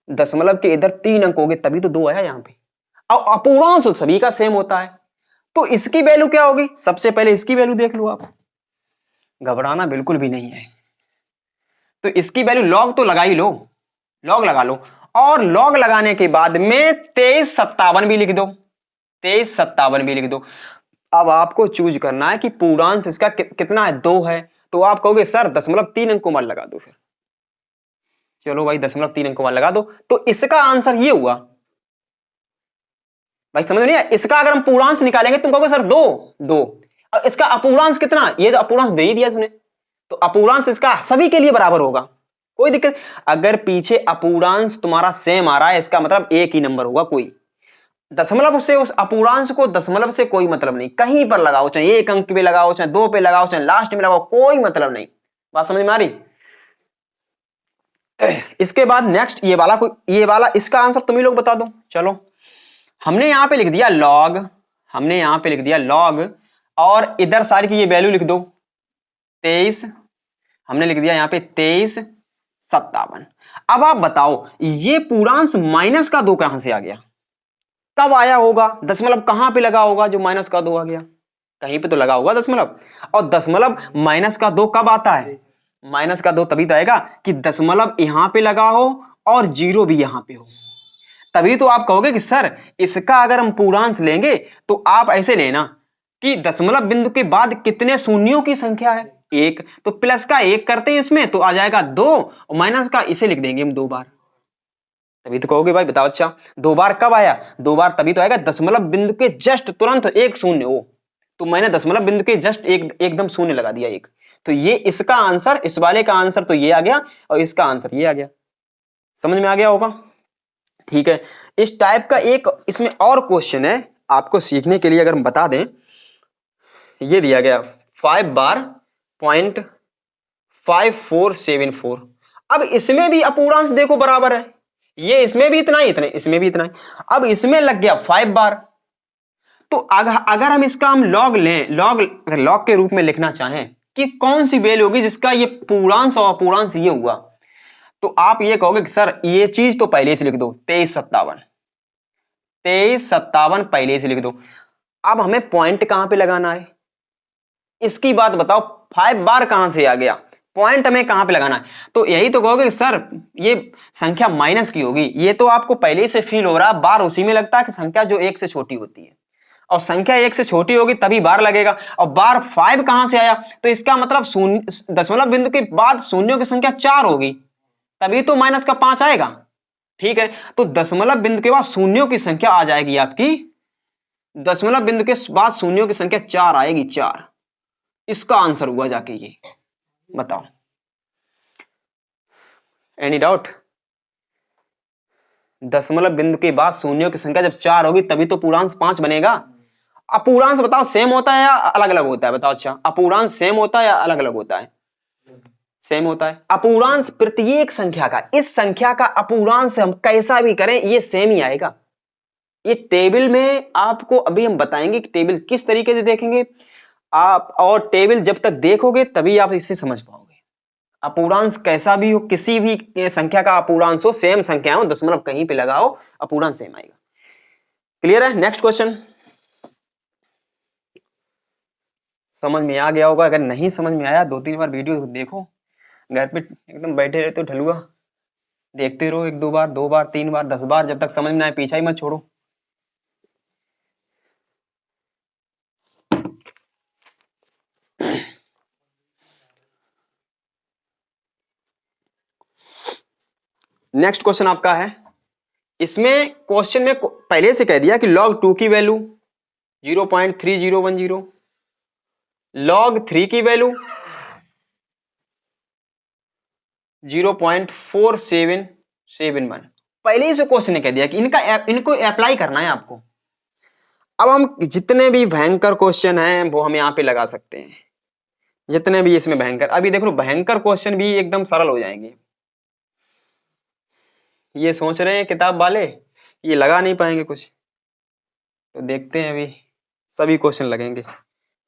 दशमलव के इधर 3 अंक होंगे, तभी तो 2 आया यहां पे। और अपूर्णांश सभी का सेम होता है, तो इसकी वैल्यू क्या होगी, सबसे पहले इसकी वैल्यू देख लो आप, घबराना बिल्कुल भी नहीं है। तो इसकी वैल्यू लॉग तो लगा ही लो, लॉग लगा लो, और लॉग लगाने के बाद में 2357 भी लिख दो, 2357 भी लिख दो। अब आपको चूज करना है कि पूर्णांश इसका कितना है, 2 है। तो आप कहोगे सर 0.3 अंक को मान लगा दो, फिर चलो भाई 0.3 अंक को मान लगा दो, तो इसका आंसर ये हुआ। भाई समझ नहीं है, इसका अगर हम पूर्णांश निकालेंगे तुम कहोगे सर 2 और इसका अपूर्णांश कितना, ये तो अपूर्णांश दे ही दिया तूने, तो अपूर्णांश इसका सभी के लिए बराबर होगा, कोई दिक्कत। अगर पीछे अपूर्णांश तुम्हारा सेम आ रहा है, इसका मतलब एक ही नंबर होगा, कोई दशमलव से उस अपूर्णांश को दशमलव से कोई मतलब नहीं, कहीं पर लगाओ, चाहे 1 अंक पे लगाओ, चाहे 2 पे लगाओ, चाहे लास्ट में लगाओ, कोई मतलब नहीं। बात समझ में आ रही? इसके बाद नेक्स्ट ये वाला इसका आंसर तुम ही लोग बता दो। चलो हमने यहां पे लिख दिया लॉग, हमने यहां पे लिख दिया लॉग, और इधर साइड की ये वैल्यू लिख दो 23, हमने लिख दिया यहां पे 2357। अब आप बताओ ये पूर्णांश माइनस का 2 कहां से आ गया, कब आया होगा, दशमलव कहां पे लगा होगा जो माइनस का 2 आ गया, कहीं पे तो लगा होगा दशमलव। और दशमलव माइनस का 2 कब आता है, माइनस का 2 तभी तो आएगा कि दशमलव यहां पे लगा हो और 0 भी यहां पे हो, तभी तो आप कहोगे कि सर इसका अगर हम पूर्णांश लेंगे तो आप ऐसे लेना कि दशमलव बिंदु के बाद कितने शून्यों की संख्या है, 1, तो प्लस का 1 करते हैं इसमें तो आ जाएगा 2, और माइनस का इसे लिख देंगे हम 2 बार, तभी तो कहोगे भाई बताओ। अच्छा 2 बार कब आया? 2 बार तभी तो आएगा दशमलव बिंदु के जस्ट तुरंत एक शून्य हो, तो मैंने दशमलव बिंदु के जस्ट एकदम शून्य लगा दिया एक, तो ये इसका आंसर, इस वाले का आंसर तो ये आ गया और इसका आंसर ये आ गया। समझ में आ गया होगा? ठीक है। इस टाइप का एक इसमें और क्वेश्चन है आपको सीखने के लिए, अगर हम बता दें, ये दिया गया 5 बार .5474। अब इसमें भी अपूर्णांश देखो बराबर है, ये इसमें भी इतना ही, इतने इसमें भी इतना ही। अब इसमें लग गया 5 बार, तो अगर हम इसका हम लॉग लें, लॉग के रूप में लिखना चाहें कि कौन सी वैल्यू होगी जिसका ये पूर्णांश और अपूर्णांश ये हुआ, तो आप ये कहोगे कि सर ये चीज तो पहले से लिख दो, 2357 पहले से लिख दो। अब हमें पॉइंट कहां पे लगाना है, इसकी बात बताओ। 5 बार कहां से आ गया, पॉइंट हमें कहां पे लगाना है? तो यही तो कहोगे सर ये संख्या माइनस की होगी, ये तो आपको पहले से फील हो रहा है, बार उसी में लगता है कि संख्या जो 1 से छोटी होती है, और संख्या 1 से छोटी होगी तभी बार लगेगा। और बार 5 कहां से आया, तो इसका मतलब दशमलव बिंदु के बाद शून्यों की संख्या 4 होगी, तभी तो माइनस का 5 आएगा। ठीक है, तो दशमलव बिंदु के बाद शून्यों की संख्या आ जाएगी आपकी, दशमलव बिंदु के बाद शून्यों की संख्या 4 आएगी, 4। इसका आंसर हुआ जाके ये, बताओ। Any doubt? दशमलव बिंदु के बाद शून्यों की संख्या जब 4 होगी तभी तो पूर्णांश 5 बनेगा। अपूर्णांश बताओ सेम होता है या अलग अलग होता है, बताओ। अच्छा अपूर्णांश सेम होता है या अलग अलग होता है? सेम होता है। अपूर्णांश प्रत्येक संख्या का, इस संख्या का अपूर्णांश हम कैसा भी करें ये सेम ही आएगा। ये टेबल में आपको अभी हम बताएंगे कि टेबल किस तरीके से देखेंगे आप, और टेबल जब तक देखोगे तभी आप इससे समझ पाओगे। अपूर्णांश कैसा भी हो, किसी भी संख्या का अपूर्णांश हो, सेम संख्या हो, दशमलव कहीं पे लगाओ अपूर्णांश सेम आएगा। क्लियर है? Next question. समझ में आ गया होगा, अगर नहीं समझ में आया 2-3 बार वीडियो देखो, घर पे एकदम बैठे रहते हो ढलुआ, देखते रहो 1-2 बार, 2 बार, 3 बार, 10 बार, जब तक समझ में आए पीछा ही मत छोड़ो। नेक्स्ट क्वेश्चन आपका है, इसमें क्वेश्चन में पहले से कह दिया कि log 2 की वैल्यू 0.3010, log 3 की वैल्यू 0.4771। पहले ही से क्वेश्चन ने कह दिया कि इनको अप्लाई करना है आपको। अब हम जितने भी भयंकर क्वेश्चन हैं वो हम यहाँ पे लगा सकते हैं, जितने भी इसमें भयंकर, अभी देखो भयंकर क्वेश्चन भी एकदम सरल हो जाएंगे। ये सोच रहे हैं किताब वाले ये लगा नहीं पाएंगे कुछ, तो देखते हैं अभी सभी क्वेश्चन लगेंगे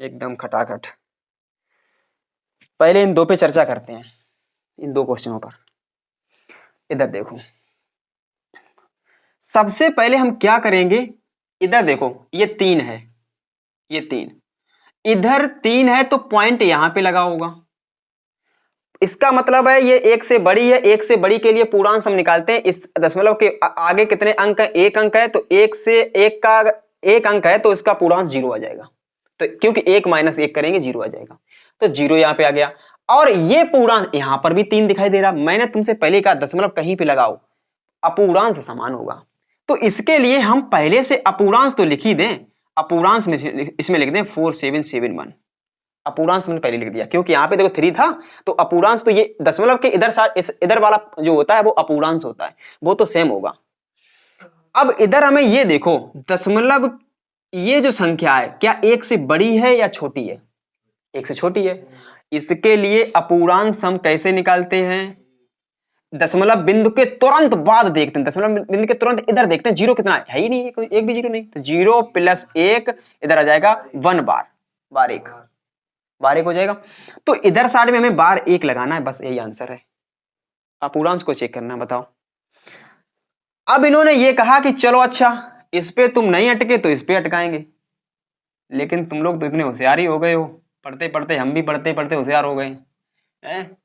एकदम खटाखट। पहले इन 2 पे चर्चा करते हैं, इन 2 क्वेश्चनों पर। इधर देखो, सबसे पहले हम क्या करेंगे, इधर देखो ये 3 है, ये 3, इधर 3 है तो पॉइंट यहां पे लगा होगा, इसका मतलब है ये 1 से बड़ी है, 1 से बड़ी के लिए पूर्णांश हम निकालते हैं। इस दशमलव के आगे कितने अंक है, 1 अंक है, तो 1 से 1 का 1 अंक है तो इसका पूर्णांश 0 आ जाएगा, तो क्योंकि 1 - 1 करेंगे 0 आ जाएगा, तो 0 यहां पे आ गया। और ये पूर्णांश यहां पर भी 3 दिखाई दे रहा, मैंने तुमसे पहले कहा दशमलव कहीं पे लगाओ अपूर्णांश समान होगा, तो इसके लिए हम पहले से अपूर्णांश तो लिख ही दें, अपूर्णांश में इसमें लिख दें 4771। अपूर्णांश मैंने पहले लिख दिया क्योंकि यहाँ पे देखो 3 था, तो अपूर्णांश तो ये दशमलव के इधर वाला जो होता है वो अपूर्णांश होता है, वो तो सेम होगा। अब इधर हमें ये देखो दशमलव, ये जो संख्या है क्या 1 से बड़ी है या छोटी है? 1 से छोटी है। इसके लिए अपूर्णांश हम कैसे निकालते हैं, दशमलव बिंदु के तुरंत बाद देखते हैं, दशमलव बिंदु के तुरंत इधर देखते हैं 0 कितना है ही नहीं, कोई एक भी 0 नहीं, तो 0 + 1 इधर आ जाएगा 1 बार 1 हो जाएगा। तो इधर साइड में हमें बार 1 लगाना है, बस यही आंसर है। अपूर्णांश को चेक करना, बताओ। अब इन्होंने ये कहा कि चलो अच्छा इस पे तुम नहीं अटके तो इस पे अटकाएंगे, लेकिन तुम लोग तो इतने होशियार ही हो गए हो, पढ़ते पढ़ते हम भी पढ़ते पढ़ते होशियार हो गए हैं।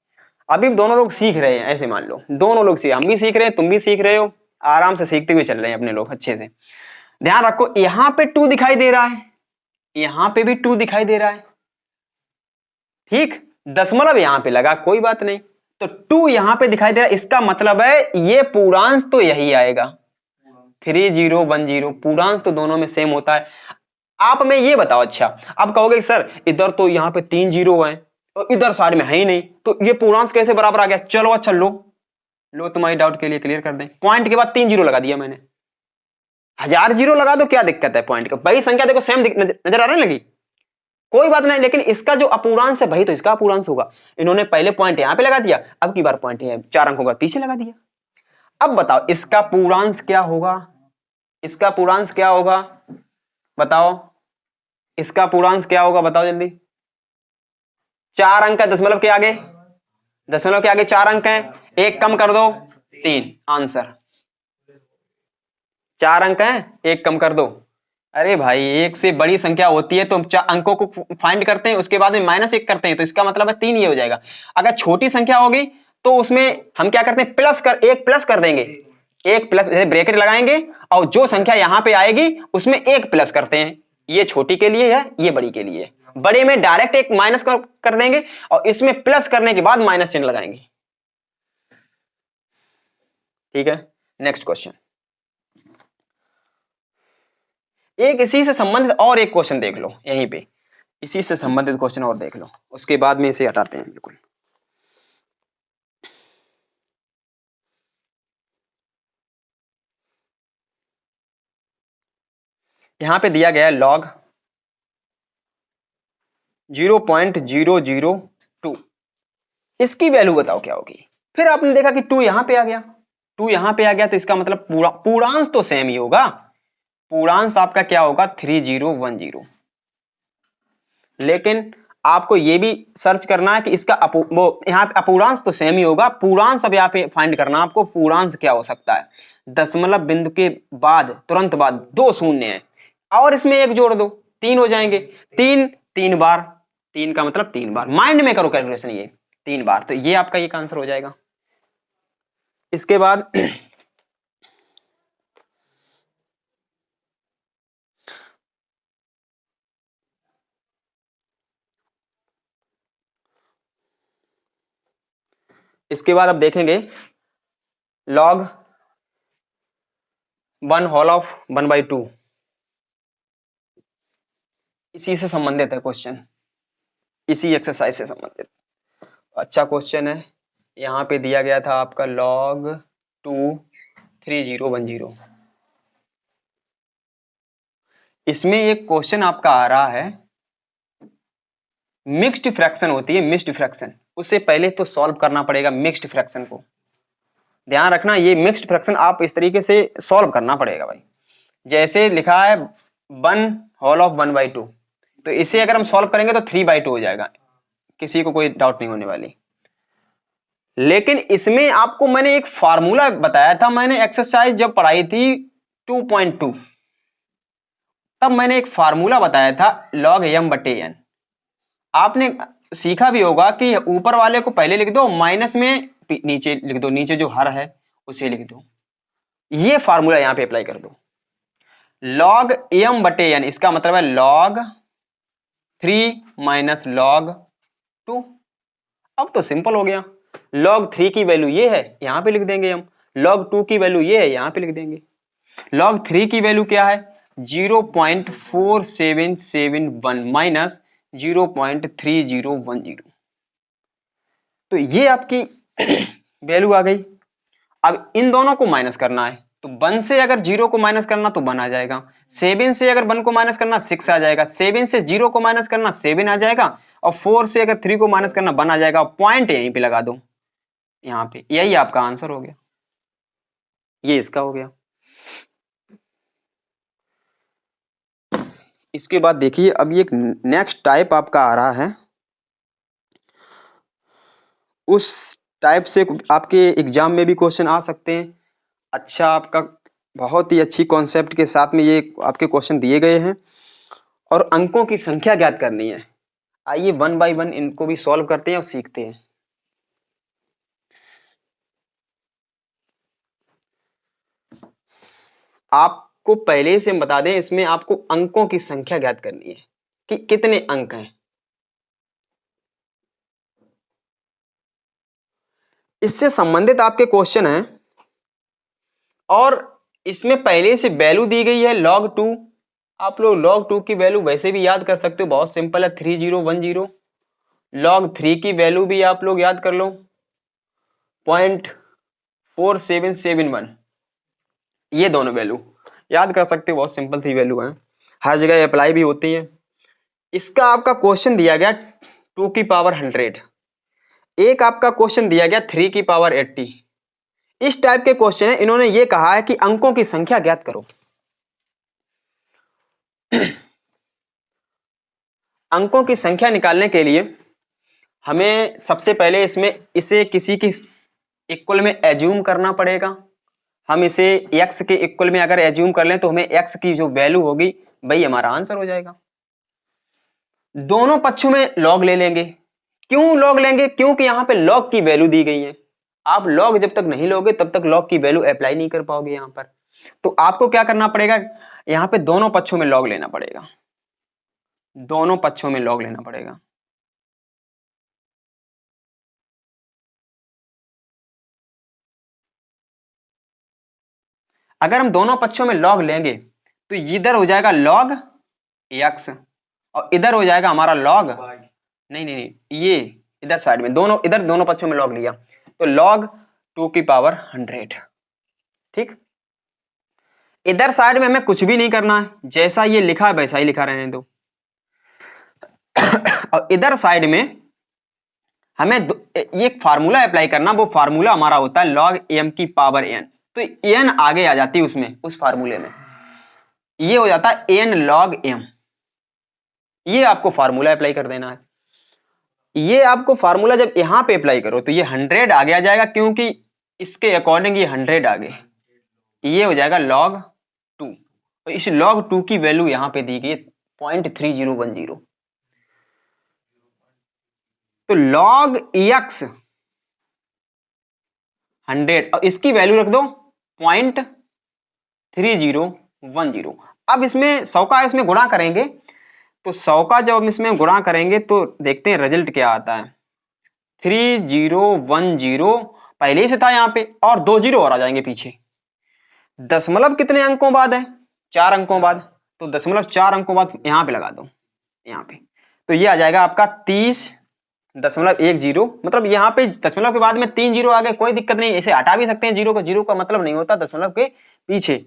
अभी दोनों लोग सीख रहे हैं, ऐसे मान लो दोनों लोग हम भी सीख रहे हैं, तुम भी सीख रहे हो, आराम से सीखते हुए चल रहे हैं अपने लोग अच्छे से। ध्यान रखो यहां पे 2 दिखाई दे रहा है, यहां पे भी 2 दिखाई दे रहा है, ठीक, दशमलव यहां पे लगा कोई बात नहीं, तो 2 यहां पे दिखाई दे रहा है, इसका मतलब है ये पूर्णांश तो यही आएगा 3010, पूर्णांश तो दोनों में सेम होता है। आप में ये बताओ, अच्छा आप कहोगे सर इधर तो यहाँ पे 3 जीरो है और इधर साइड में है ही नहीं, तो ये पूर्णांश कैसे बराबर आ गया? चलो अच्छा लो तुम्हारी डाउट के लिए क्लियर कर दें। पॉइंट के बाद 3 जीरो लगा दिया मैंने, 1000 जीरो लगा दो, क्या दिक्कत है? पॉइंट का वही संख्या देखो सेम नजर आने लगी, कोई बात नहीं। लेकिन इसका जो अपूर्णांश है वही तो इसका अपूर्णांश होगा। इन्होंने पहले पॉइंट यहां पे लगा दिया, अब की बार पॉइंट 4 अंकों का पीछे लगा दिया। अब बताओ इसका पूर्णांश क्या होगा? इसका पूर्णांश क्या होगा बताओ? इसका पूर्णांश क्या होगा बताओ जल्दी? 4 अंक है दशमलव के आगे, दशमलव के आगे 4 अंक हैं, एक कम कर दो 3, आंसर 4 अंक हैं, एक कम कर दो। अरे भाई एक से बड़ी संख्या होती है तो हम अंकों को फाइंड करते हैं, उसके बाद में -1 करते हैं, तो इसका मतलब है 3 ये हो जाएगा। अगर छोटी संख्या होगी तो उसमें हम क्या करते हैं, एक प्लस कर देंगे, एक प्लस जैसे ब्रैकेट लगाएंगे और जो संख्या यहां पे आएगी उसमें एक प्लस करते हैं। ये छोटी के लिए है, ये बड़ी के लिए है। बड़े में डायरेक्ट एक माइनस कर देंगे और इसमें प्लस करने के बाद माइनस चिन्ह लगाएंगे। ठीक है, नेक्स्ट क्वेश्चन। एक इसी से संबंधित और एक क्वेश्चन देख लो, यहीं पे इसी से संबंधित क्वेश्चन और देख लो, उसके बाद में इसे हटाते हैं बिल्कुल। यहां पे दिया गया है log 0.002, इसकी वैल्यू बताओ क्या होगी। फिर आपने देखा कि 2 यहां पे आ गया, 2 यहां पे आ गया, तो इसका मतलब पूर्णांश तो सेम ही होगा। पूर्णांश आपका क्या होगा? 3010। लेकिन आपको यह भी सर्च करना है कि इसका यहाँ पे अपूर्णांश तो सेम ही होगा, पूर्णांश अब यहाँ पे फाइंड करना आपको, पूर्णांश क्या हो सकता है। दशमलव बिंदु के बाद तुरंत बाद 2 शून्य है और इसमें 1 जोड़ दो, 3 हो जाएंगे। 3 बार, 3 का मतलब 3 बार, माइंड में करो कैलकुलेशन, ये 3 बार, तो ये आपका एक आंसर हो जाएगा। इसके बाद अब देखेंगे log 1 होल ऑफ 1/2, इसी से संबंधित है क्वेश्चन, इसी एक्सरसाइज से संबंधित अच्छा क्वेश्चन है। यहां पे दिया गया था आपका log 2 3010। इसमें एक क्वेश्चन आपका आ रहा है, मिक्स्ड फ्रैक्शन होती है, मिक्स्ड फ्रैक्शन, उससे पहले तो सॉल्व करना पड़ेगा मिक्स्ड फ्रैक्शन को। ध्यान रखना ये मिक्स्ड फ्रैक्शन आप इस तरीके से सॉल्व करना पड़ेगा भाई। जैसे लिखा है 1 होल ऑफ 1/2, तो इसे अगर हम सॉल्व करेंगे तो 3/2 हो जाएगा, किसी को कोई डाउट नहीं होने वाली। लेकिन इसमें आपको मैंने एक फार्मूला बताया था, मैंने एक्सरसाइज जब पढ़ाई थी 2.2, तब मैंने एक फार्मूला बताया था log m/n। आपने सीखा भी होगा कि ऊपर वाले को पहले लिख दो, माइनस में नीचे लिख दो, नीचे जो हर है उसे लिख दो। ये फार्मूला यहां पे अप्लाई कर दो, log m/n, इसका मतलब है log 3 माइनस log 2। अब तो सिंपल हो गया, log 3 की वैल्यू ये है, यहां पे लिख देंगे हम, log 2 की वैल्यू ये है, यहां पे लिख देंगे। log 3 की वैल्यू क्या है? 0.4771 माइनस 0.3010, तो ये आपकी वैल्यू आ गई। अब इन दोनों को माइनस करना है, तो 1 से अगर 0 को माइनस करना तो 1 आ जाएगा, 7 से अगर 1 को माइनस करना 6 आ जाएगा, 7 से 0 को माइनस करना 7 आ जाएगा, और 4 से अगर 3 को माइनस करना 1 आ जाएगा। पॉइंट यहीं पे लगा दो, यहाँ पे, यही आपका आंसर हो गया, ये इसका हो गया। इसके बाद देखिए अब ये नेक्स्ट टाइप आपका आ रहा है, उस टाइप से आपके एग्जाम में भी क्वेश्चन आ सकते हैं। अच्छा, आपका बहुत ही अच्छी कॉन्सेप्ट के साथ में ये आपके क्वेश्चन दिए गए हैं और अंकों की संख्या ज्ञात करनी है। आइए 1 बाय 1 इनको भी सॉल्व करते हैं और सीखते हैं। आपको पहले से हम बता दें, इसमें आपको अंकों की संख्या ज्ञात करनी है कि कितने अंक हैं। इससे संबंधित आपके क्वेश्चन हैं और इसमें पहले से वैल्यू दी गई है log 2। आप लोग log 2 की वैल्यू वैसे भी याद कर सकते हो, बहुत सिंपल है 3010। log 3 की वैल्यू भी आप लोग याद कर लो 0.4771। ये दोनों वैल्यू याद कर सकते हो, बहुत सिंपल सी वैल्यू है, हर जगह अप्लाई भी होती है। इसका आपका क्वेश्चन दिया गया 2 की पावर 100, एक आपका क्वेश्चन दिया गया 3 की पावर 80। इस टाइप के क्वेश्चन है। इन्होंने ये कहा है कि अंकों की संख्या ज्ञात करो। अंकों की संख्या निकालने के लिए हमें सबसे पहले इसे किसी की इक्वल में एज्यूम करना पड़ेगा। हम इसे x के इक्वल में अगर एज्यूम कर लें तो हमें x की जो वैल्यू होगी वही हमारा आंसर हो जाएगा। दोनों पक्षों में log ले लेंगे। क्यों log लेंगे? क्योंकि यहां पे log की वैल्यू दी गई है। आप log जब तक नहीं लोगे तब तक log की वैल्यू अप्लाई नहीं कर पाओगे यहां पर। तो आपको क्या करना पड़ेगा, यहां पे दोनों पक्षों में log लेना पड़ेगा, दोनों पक्षों में log लेना पड़ेगा। अगर हम दोनों पक्षों में log लेंगे तो इधर हो जाएगा log x और इधर हो जाएगा हमारा log नहीं, ये इधर साइड में दोनों, इधर दोनों पक्षों में log लिया तो log 2 की पावर 100। ठीक, इधर साइड में हमें कुछ भी नहीं करना है, जैसा ये लिखा है वैसा ही लिखा रहने दो। और इधर साइड में हमें ये फार्मूला अप्लाई करना, वो फार्मूला हमारा होता है log m की पावर n। तो n आगे आ जाती है उसमें, उस फार्मूले में ये हो जाता है n log m। ये आपको फार्मूला अप्लाई कर देना है। ये आपको फार्मूला जब यहां पे अप्लाई करो तो ये 100 आगे आ जाएगा, क्योंकि इसके अकॉर्डिंग ये 100 आगे, ये हो जाएगा log 2। तो इस log 2 की वैल्यू यहां पे दी गई है 0.3010। तो log x 100 और इसकी वैल्यू रख दो 0.3010। अब इसमें 100 का इसमें गुणा करेंगे तो 100 का जब हम इसमें गुणा करेंगे तो देखते हैं रिजल्ट क्या आता है। 3010 पहले ही से था यहाँ पे और 2 जीरो और आ जाएंगे पीछे। दशमलव कितने अंकों बाद है? 4 अंकों बाद। तो 0.4 अंकों बाद यहाँ पे लगा दो, यहाँ पे तो ये आ जाएगा आपका 30.10। मतलब यहाँ पे दशमलव के बाद में 3 जीरो आ गए, कोई दिक्कत नहीं, इसे हटा भी सकते हैं जीरो को, जीरो का मतलब नहीं होता दशमलव के पीछे।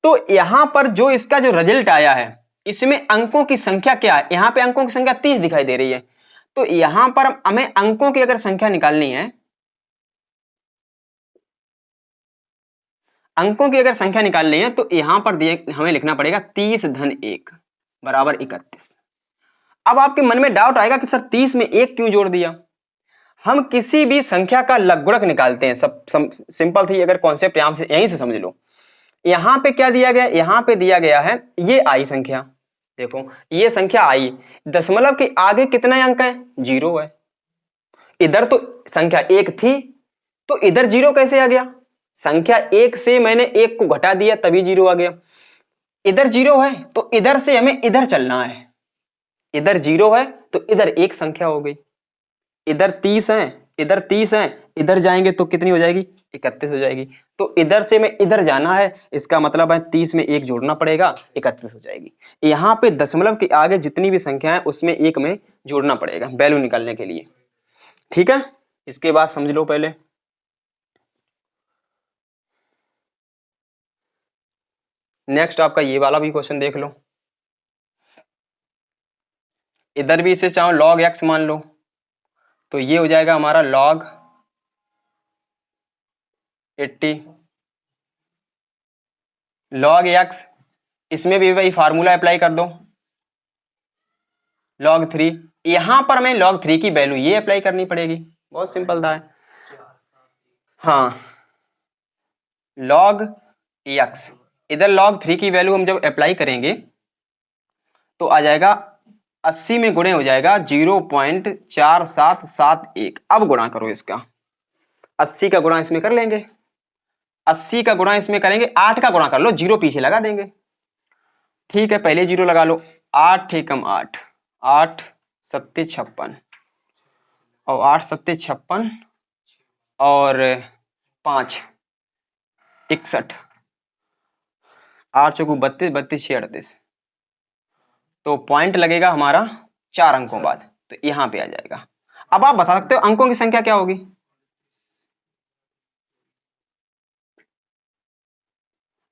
तो यहां पर जो इसका जो रिजल्ट आया है इसमें अंकों की संख्या क्या है, यहां पे अंकों की संख्या 30 दिखाई दे रही है। तो यहां पर हमें अंकों की अगर संख्या निकालनी है, अंकों की अगर संख्या निकालनी है तो यहां पर हमें लिखना पड़ेगा 30-1 बराबर 31। अब आपके मन में डाउट आएगा कि सर 30 में 1 क्यों जोड़ दिया? हम किसी भी संख्या का लघुगणक निकालते हैं, सब सिंपल थी, अगर कॉन्सेप्ट यहीं से समझ लो। यहां पे क्या दिया गया, यहां पे दिया गया है ये आई संख्या, देखो ये संख्या आई, दशमलव के आगे कितने अंक हैं? 0 है। इधर तो संख्या 1 थी तो इधर 0 कैसे आ गया? संख्या 1 से मैंने 1 को घटा दिया तभी 0 आ गया। इधर 0 है तो इधर से हमें इधर चलना है, इधर 0 है तो इधर एक संख्या हो गई। इधर 30 है, इधर 30 है, इधर जाएंगे तो कितनी हो जाएगी? 31 हो जाएगी। तो इधर से मैं इधर जाना है, इसका मतलब है 30 में 1 जोड़ना पड़ेगा, 31 हो जाएगी। यहां पे दशमलव के आगे जितनी भी संख्या है उसमें 1 में जोड़ना पड़ेगा वैल्यू निकालने के लिए। ठीक है, इसके बाद समझ लो पहले। नेक्स्ट आपका ये वाला भी क्वेश्चन देख लो। इधर भी इसे चाहो log x मान लो तो ये हो जाएगा हमारा log 80 log x, इसमें भी वही फार्मूला अप्लाई कर दो log 3। यहां पर हमें log 3 की वैल्यू ये अप्लाई करनी पड़ेगी, बहुत सिंपल था। हाँ, log x, इधर log 3 की वैल्यू हम जब अप्लाई करेंगे तो आ जाएगा 80 में गुणे हो जाएगा 0.4771। अब गुणा करो इसका, 80 का गुणा इसमें कर लेंगे, 80 का गुणा इसमें करेंगे, 8 का गुणा कर लो, 0 पीछे लगा देंगे। ठीक है, पहले 0 लगा लो, 8 एकम 8, 8 सत्ते 56 और 8 सत्ते 56 और 5 61, 8 चौकू 32, 32 6 38, तो पॉइंट लगेगा हमारा 4 अंकों बाद, तो यहाँ पे आ जाएगा। अब आप बता सकते हो अंकों की संख्या क्या होगी?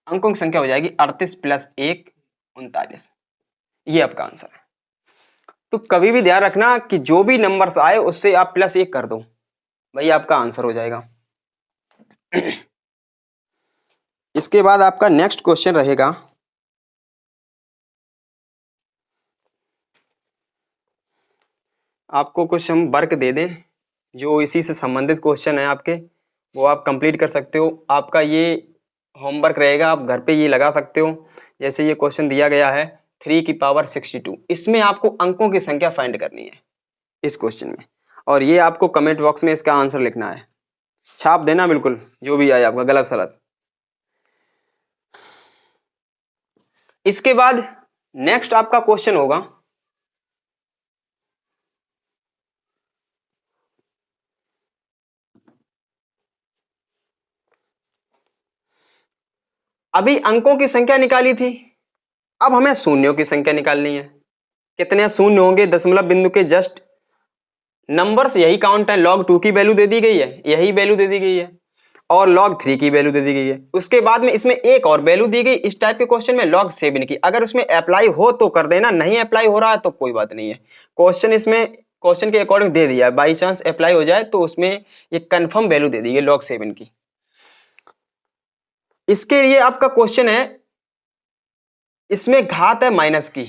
अंकों की संख्या हो जाएगी 38 प्लस 1 39, ये आपका आंसर है। तो कभी भी ध्यान रखना कि जो भी नंबर्स आए उससे आप प्लस 1 कर दो, वही आपका आंसर हो जाएगा। इसके बाद आपका नेक्स्ट क्वेश्चन रहेगा, आपको कुछ हम वर्क दे दें जो इसी से संबंधित क्वेश्चन है आपके, वो आप कंप्लीट कर सकते हो। आपका ये होमवर्क रहेगा, आप घर पे ये लगा सकते हो। जैसे ये क्वेश्चन दिया गया है 3 की पावर 62, इसमें आपको अंकों की संख्या फाइंड करनी है इस क्वेश्चन में, और ये आपको कमेंट बॉक्स में इसका आंसर लिखना है। छाप देना बिल्कुल, जो भी आए आपका गलत सलत। इसके बाद नेक्स्ट आपका क्वेश्चन होगा, अभी अंकों की संख्या निकाली थी, अब हमें शून्यों की संख्या निकालनी है। कितने शून्य होंगे दशमलव बिंदु के जस्ट? नंबर्स यही काउंट है, log 2 की वैल्यू दे दी गई है, यही वैल्यू दे दी गई है, और log 3 की वैल्यू दे दी गई है। उसके बाद में इसमें एक और वैल्यू दी गई इस टाइप के क्वेश्चन में log 7 की। अगर उसमें अप्लाई हो तो कर देना, नहीं अप्लाई हो रहा है तो कोई बात नहीं है। क्वेश्चन इसमें क्वेश्चन के अकॉर्डिंग दे दिया है, बाई चांस अप्लाई हो जाए तो उसमें ये कंफर्म वैल्यू दे दी है log 7 की। इसके लिए आपका क्वेश्चन है, इसमें घात है माइनस की,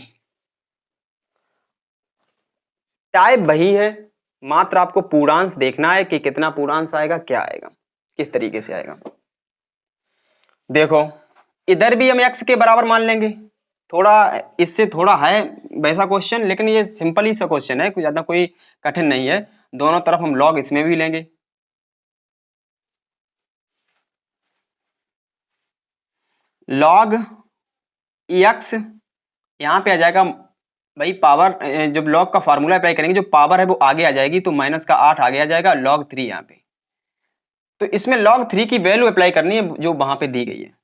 टाइप वही है, मात्र आपको पूर्णांश देखना है कि कितना पूर्णांश आएगा, क्या आएगा, किस तरीके से आएगा। देखो इधर भी हम x के बराबर मान लेंगे, थोड़ा इससे थोड़ा है वैसा क्वेश्चन, लेकिन ये सिंपल ही सा क्वेश्चन है, कुछ ज्यादा कोई कठिन नहीं है। दोनों तरफ हम log इसमें भी लेंगे, log x यहाँ पे आ जाएगा भाई पावर, जब log का फार्मूला अप्लाई करेंगे जो पावर है वो आगे आ जाएगी, तो माइनस का 8 आगे आ जाएगा, log 3 यहाँ पे। तो इसमें log 3 की वैल्यू अप्लाई करनी है जो वहां पे दी गई है।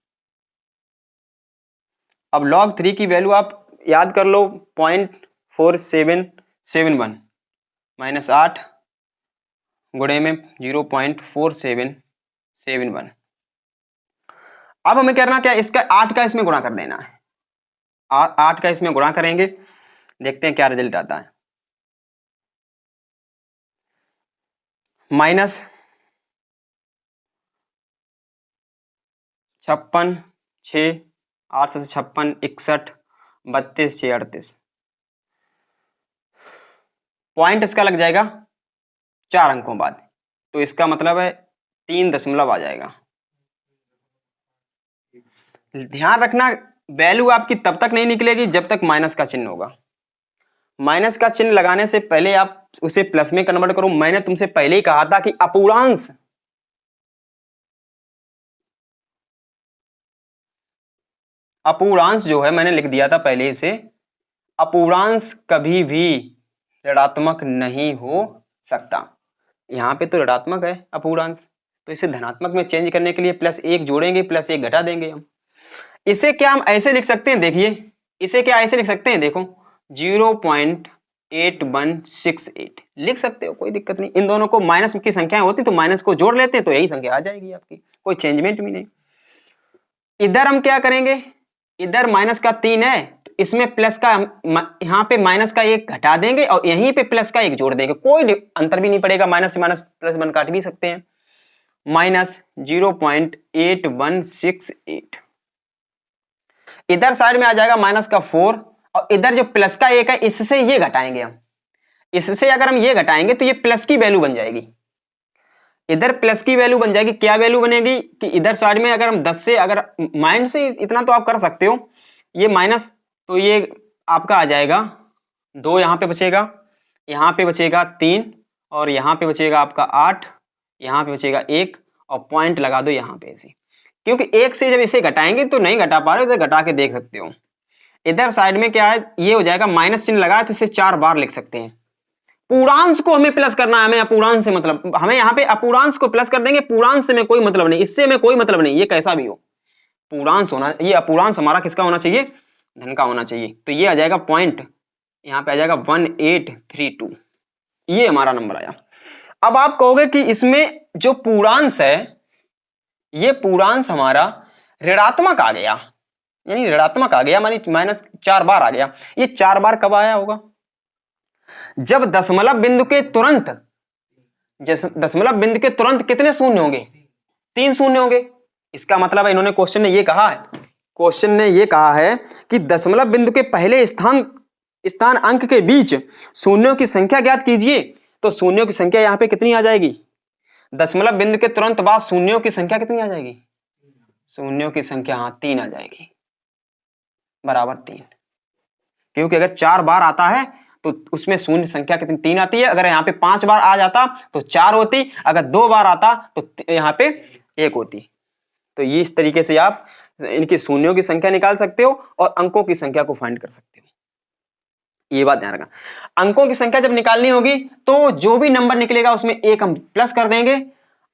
अब log 3 की वैल्यू आप याद कर लो, 0.4771 माइनस 8 गुणे में 0.4771। अब हमें करना क्या, इसका 8 का इसमें गुणा कर देना है। 8 का इसमें गुणा करेंगे, देखते हैं क्या रिजल्ट आता है। माइनस 56 6 8 से 56 61 32 6 38, पॉइंट इसका लग जाएगा 4 अंकों बाद, तो इसका मतलब है 3 दशमलव आ जाएगा। ध्यान रखना वैल्यू आपकी तब तक नहीं निकलेगी जब तक माइनस का चिन्ह होगा। माइनस का चिन्ह लगाने से पहले आप उसे प्लस में कन्वर्ट करो। मैंने तुमसे पहले ही कहा था कि अपूर्णांश, अपूर्णांश जो है मैंने लिख दिया था पहले से, अपूर्णांश कभी भी ऋणात्मक नहीं हो सकता। यहाँ पे तो ऋणात्मक है अपूर्णांश, तो इसे धनात्मक में चेंज करने के लिए +1 जोड़ेंगे, +1 घटा देंगे हम। इसे क्या हम ऐसे लिख सकते हैं, देखिए इसे क्या ऐसे लिख सकते हैं, देखो 0.8168 लिख सकते हो, कोई दिक्कत नहीं। इन दोनों को माइनस की संख्याएं होती तो माइनस को जोड़ लेते तो यही संख्या आ जाएगी आपकी, कोई चेंजमेंट भी नहीं। इधर हम क्या करेंगे, इधर माइनस का 3 है तो इसमें प्लस का, यहाँ पे माइनस का 1 घटा देंगे और यहीं पे प्लस का 1 जोड़ देंगे, कोई अंतर भी नहीं पड़ेगा। माइनस से माइनस प्लस 1 काट भी सकते हैं। माइनस 0.8168, इधर साइड में आ जाएगा माइनस का 4, और इधर जो प्लस का 1 है इससे ये घटाएंगे हम, इससे अगर हम ये घटाएंगे तो ये प्लस की वैल्यू बन जाएगी, इधर प्लस की वैल्यू बन जाएगी। क्या वैल्यू बनेगी कि इधर साइड में अगर हम 10 से, अगर माइंड से इतना तो आप कर सकते हो, ये माइनस, तो ये आपका आ जाएगा 2, यहाँ पे बचेगा, यहाँ पे बचेगा 3, और यहाँ पे बचेगा आपका 8, यहाँ पे बचेगा 1, और पॉइंट लगा दो यहाँ पे ऐसे, क्योंकि 1 से जब इसे घटाएंगे तो नहीं घटा पा रहे हो, तो घटा के देख सकते हो। इधर साइड में क्या है, ये हो जाएगा, माइनस चिन्ह लगा है तो इसे 4 बार लिख सकते हैं, पूर्णांश को हमें प्लस करना है, हमें अपूर्णांश से मतलब, हमें यहाँ पे अपूर्णांश को प्लस कर देंगे, पूर्णांश से में कोई मतलब नहीं, इससे में कोई मतलब नहीं, ये कैसा भी हो पूर्णांश होना, ये अपूर्णांश हमारा किसका होना चाहिए, धन का होना चाहिए। तो ये आ जाएगा पॉइंट, यहाँ पे आ जाएगा 1832, ये हमारा नंबर आया। अब आप कहोगे कि इसमें जो पूर्णांश है, ये पूर्णांश हमारा ऋणात्मक आ गया, यानी ऋणात्मक आ गया, मानी -4 बार आ गया। ये 4 बार कब आया होगा, जब दशमलव बिंदु के तुरंत, दशमलव बिंदु के तुरंत कितने शून्य होंगे, 3 शून्य होंगे। इसका मतलब है इन्होंने क्वेश्चन ने ये कहा है, क्वेश्चन ने ये कहा है कि दशमलव बिंदु के पहले स्थान अंक के बीच शून्यों की संख्या ज्ञात कीजिए। तो शून्यों की संख्या यहाँ पे कितनी आ जाएगी, दशमलव बिंदु के तुरंत बाद शून्यों की संख्या कितनी आ जाएगी, शून्यों की संख्या हाँ 3 आ जाएगी, बराबर 3। क्योंकि अगर 4 बार आता है तो उसमें शून्य संख्या कितनी 3 आती है, अगर यहाँ पे 5 बार आ जाता तो 4 होती, अगर 2 बार आता तो यहाँ पे 1 होती। तो ये इस तरीके से आप इनकी शून्यों की संख्या निकाल सकते हो और अंकों की संख्या को फाइंड कर सकते हो, ये बात ध्यान रखना। अंकों की संख्या जब निकालनी होगी तो जो भी नंबर निकलेगा उसमें 1 हम प्लस कर देंगे,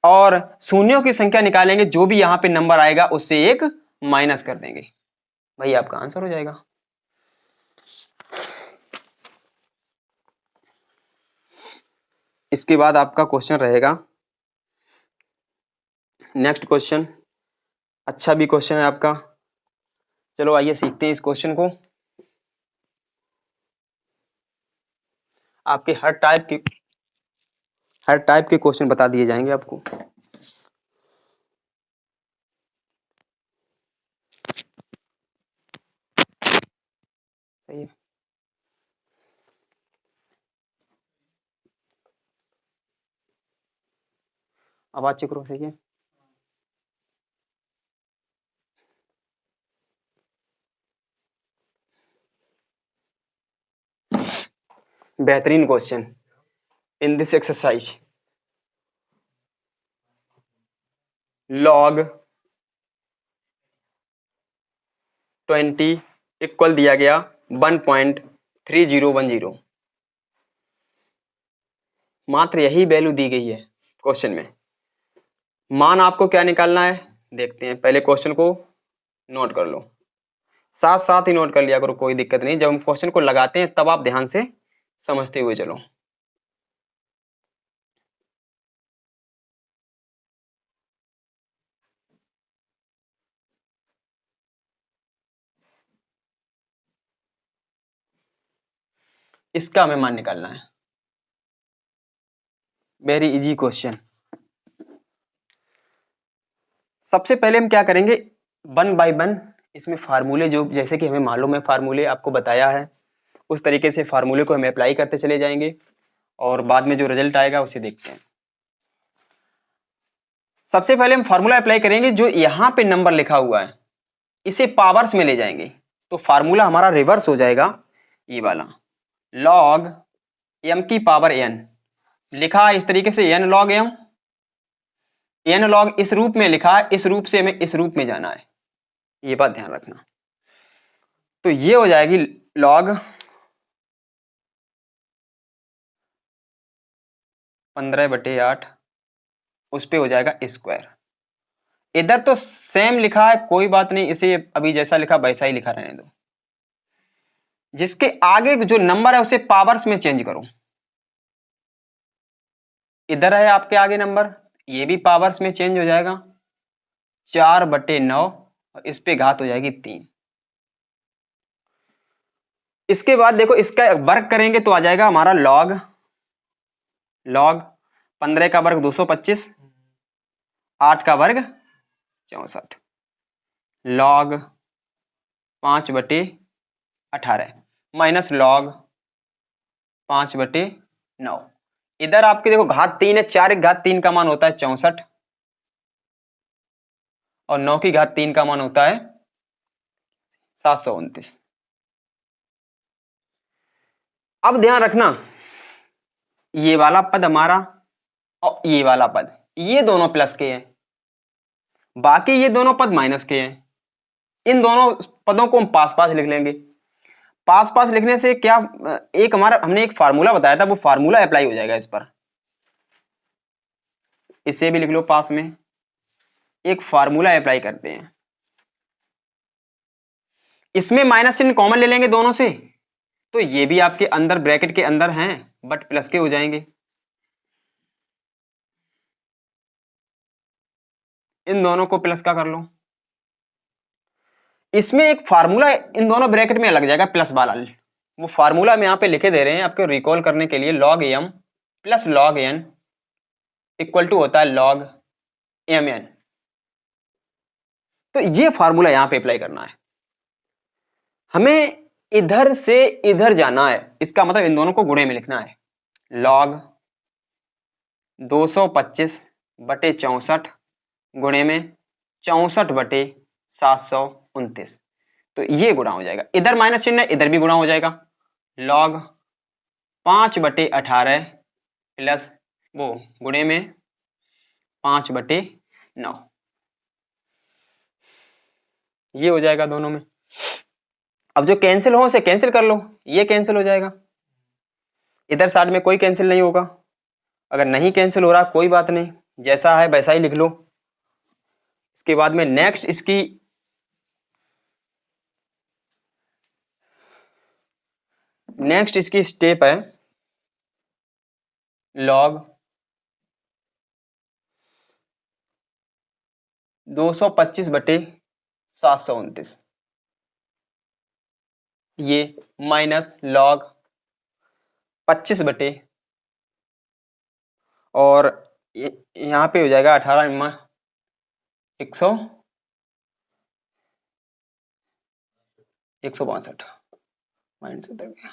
और शून्यों की संख्या निकालेंगे, जो भी यहाँ पे नंबर आएगा उससे 1 माइनस कर देंगे, भाई आपका आंसर हो जाएगा। इसके बाद आपका क्वेश्चन रहेगा नेक्स्ट क्वेश्चन, अच्छा भी क्वेश्चन है आपका। चलो आइए सीखते हैं इस क्वेश्चन को। आपके हर टाइप के क्वेश्चन बता दिए जाएंगे आपको। सही है। आवाज चेक करो, सही है। बेहतरीन question in this exercise, log 20 equal दिया गया 1.3010, मात्र यही वैल्यू दी गई है क्वेश्चन में। मान आपको क्या निकालना है देखते हैं, पहले क्वेश्चन को नोट कर लो, साथ साथ ही नोट कर लिया करो, कोई दिक्कत नहीं। जब हम क्वेश्चन को लगाते हैं तब आप ध्यान से समझते हुए चलो। इसका हमें मान निकालना है, वेरी इजी क्वेश्चन। सबसे पहले हम क्या करेंगे, 1 बाय 1 इसमें फार्मूले, जो जैसे कि हमें मालूम है, फार्मूले आपको बताया है, उस तरीके से फार्मूले को हम अप्लाई करते चले जाएंगे और बाद में जो रिजल्ट आएगा उसे देखते हैं। सबसे पहले हम फार्मूला अप्लाई करेंगे, जो यहाँ पे नंबर लिखा हुआ है इसे पावर्स में ले जाएंगे, तो फार्मूला हमारा रिवर्स हो जाएगा, ये वाला log m की पावर n, लिखा है इस तरीके से n log m, n log इस रूप में लिखा है, इस रूप से हमें इस रूप में जाना है, ये बात ध्यान रखना। तो ये हो जाएगी log 15/8, उस पे हो जाएगा स्क्वायर। इधर तो सेम लिखा है, कोई बात नहीं, इसे अभी जैसा लिखा वैसा ही लिखा रहने दो। जिसके आगे जो नंबर है उसे पावर्स में चेंज करो, इधर है आपके आगे नंबर, ये भी पावर्स में चेंज हो जाएगा, 4/9, और इस पे घात हो जाएगी 3। इसके बाद देखो इसका वर्ग करेंगे तो आ जाएगा हमारा log 15 का वर्ग 225, 8 का वर्ग 64, log 5/18 माइनस log 5/9। इधर आपके देखो घात 3 है, 4 की घात 3 का मान होता है 64, और 9 की घात 3 का मान होता है 729। अब ध्यान रखना, ये वाला पद हमारा और ये वाला पद, ये दोनों प्लस के हैं, बाकी ये दोनों पद माइनस के हैं। इन दोनों पदों को हम पास पास लिख लेंगे। पास पास लिखने से क्या, एक हमारा हमने एक फार्मूला बताया था, वो फार्मूला अप्लाई हो जाएगा इस पर। इसे भी लिख लो पास में, एक फार्मूला अप्लाई करते हैं। इसमें माइनस चिन्ह कॉमन ले लेंगे दोनों से, तो ये भी आपके अंदर ब्रैकेट के अंदर हैं बट प्लस के हो जाएंगे। इन दोनों को प्लस का कर लो। इसमें एक फार्मूला इन दोनों ब्रैकेट में लग जाएगा प्लस वाला, वो फार्मूला हम यहाँ पे लिखे दे रहे हैं आपको रिकॉल करने के लिए। log m plus log n equal to होता है log mn। तो ये फार्मूला यहाँ पे अप्लाई करना है हमें, इधर से इधर जाना है, इसका मतलब इन दोनों को गुणे में लिखना है। log 225 बटे 64 गुणे में 64 बटे 729, तो ये गुणा हो जाएगा। इधर माइनस चिन्ह है, इधर भी गुणा हो जाएगा। log 5 बटे 18 प्लस वो गुणे में 5 बटे 9, ये हो जाएगा दोनों में। अब जो कैंसिल हो उसे कैंसिल कर लो, ये कैंसिल हो जाएगा, इधर साइड में कोई कैंसिल नहीं होगा। अगर नहीं कैंसिल हो रहा कोई बात नहीं, जैसा है वैसा ही लिख लो। इसके बाद में नेक्स्ट इसकी स्टेप है log 225 बटे 729, ये माइनस log 25 बटे, और यहाँ पे हो जाएगा 18 में 162 माइनस उधर गया।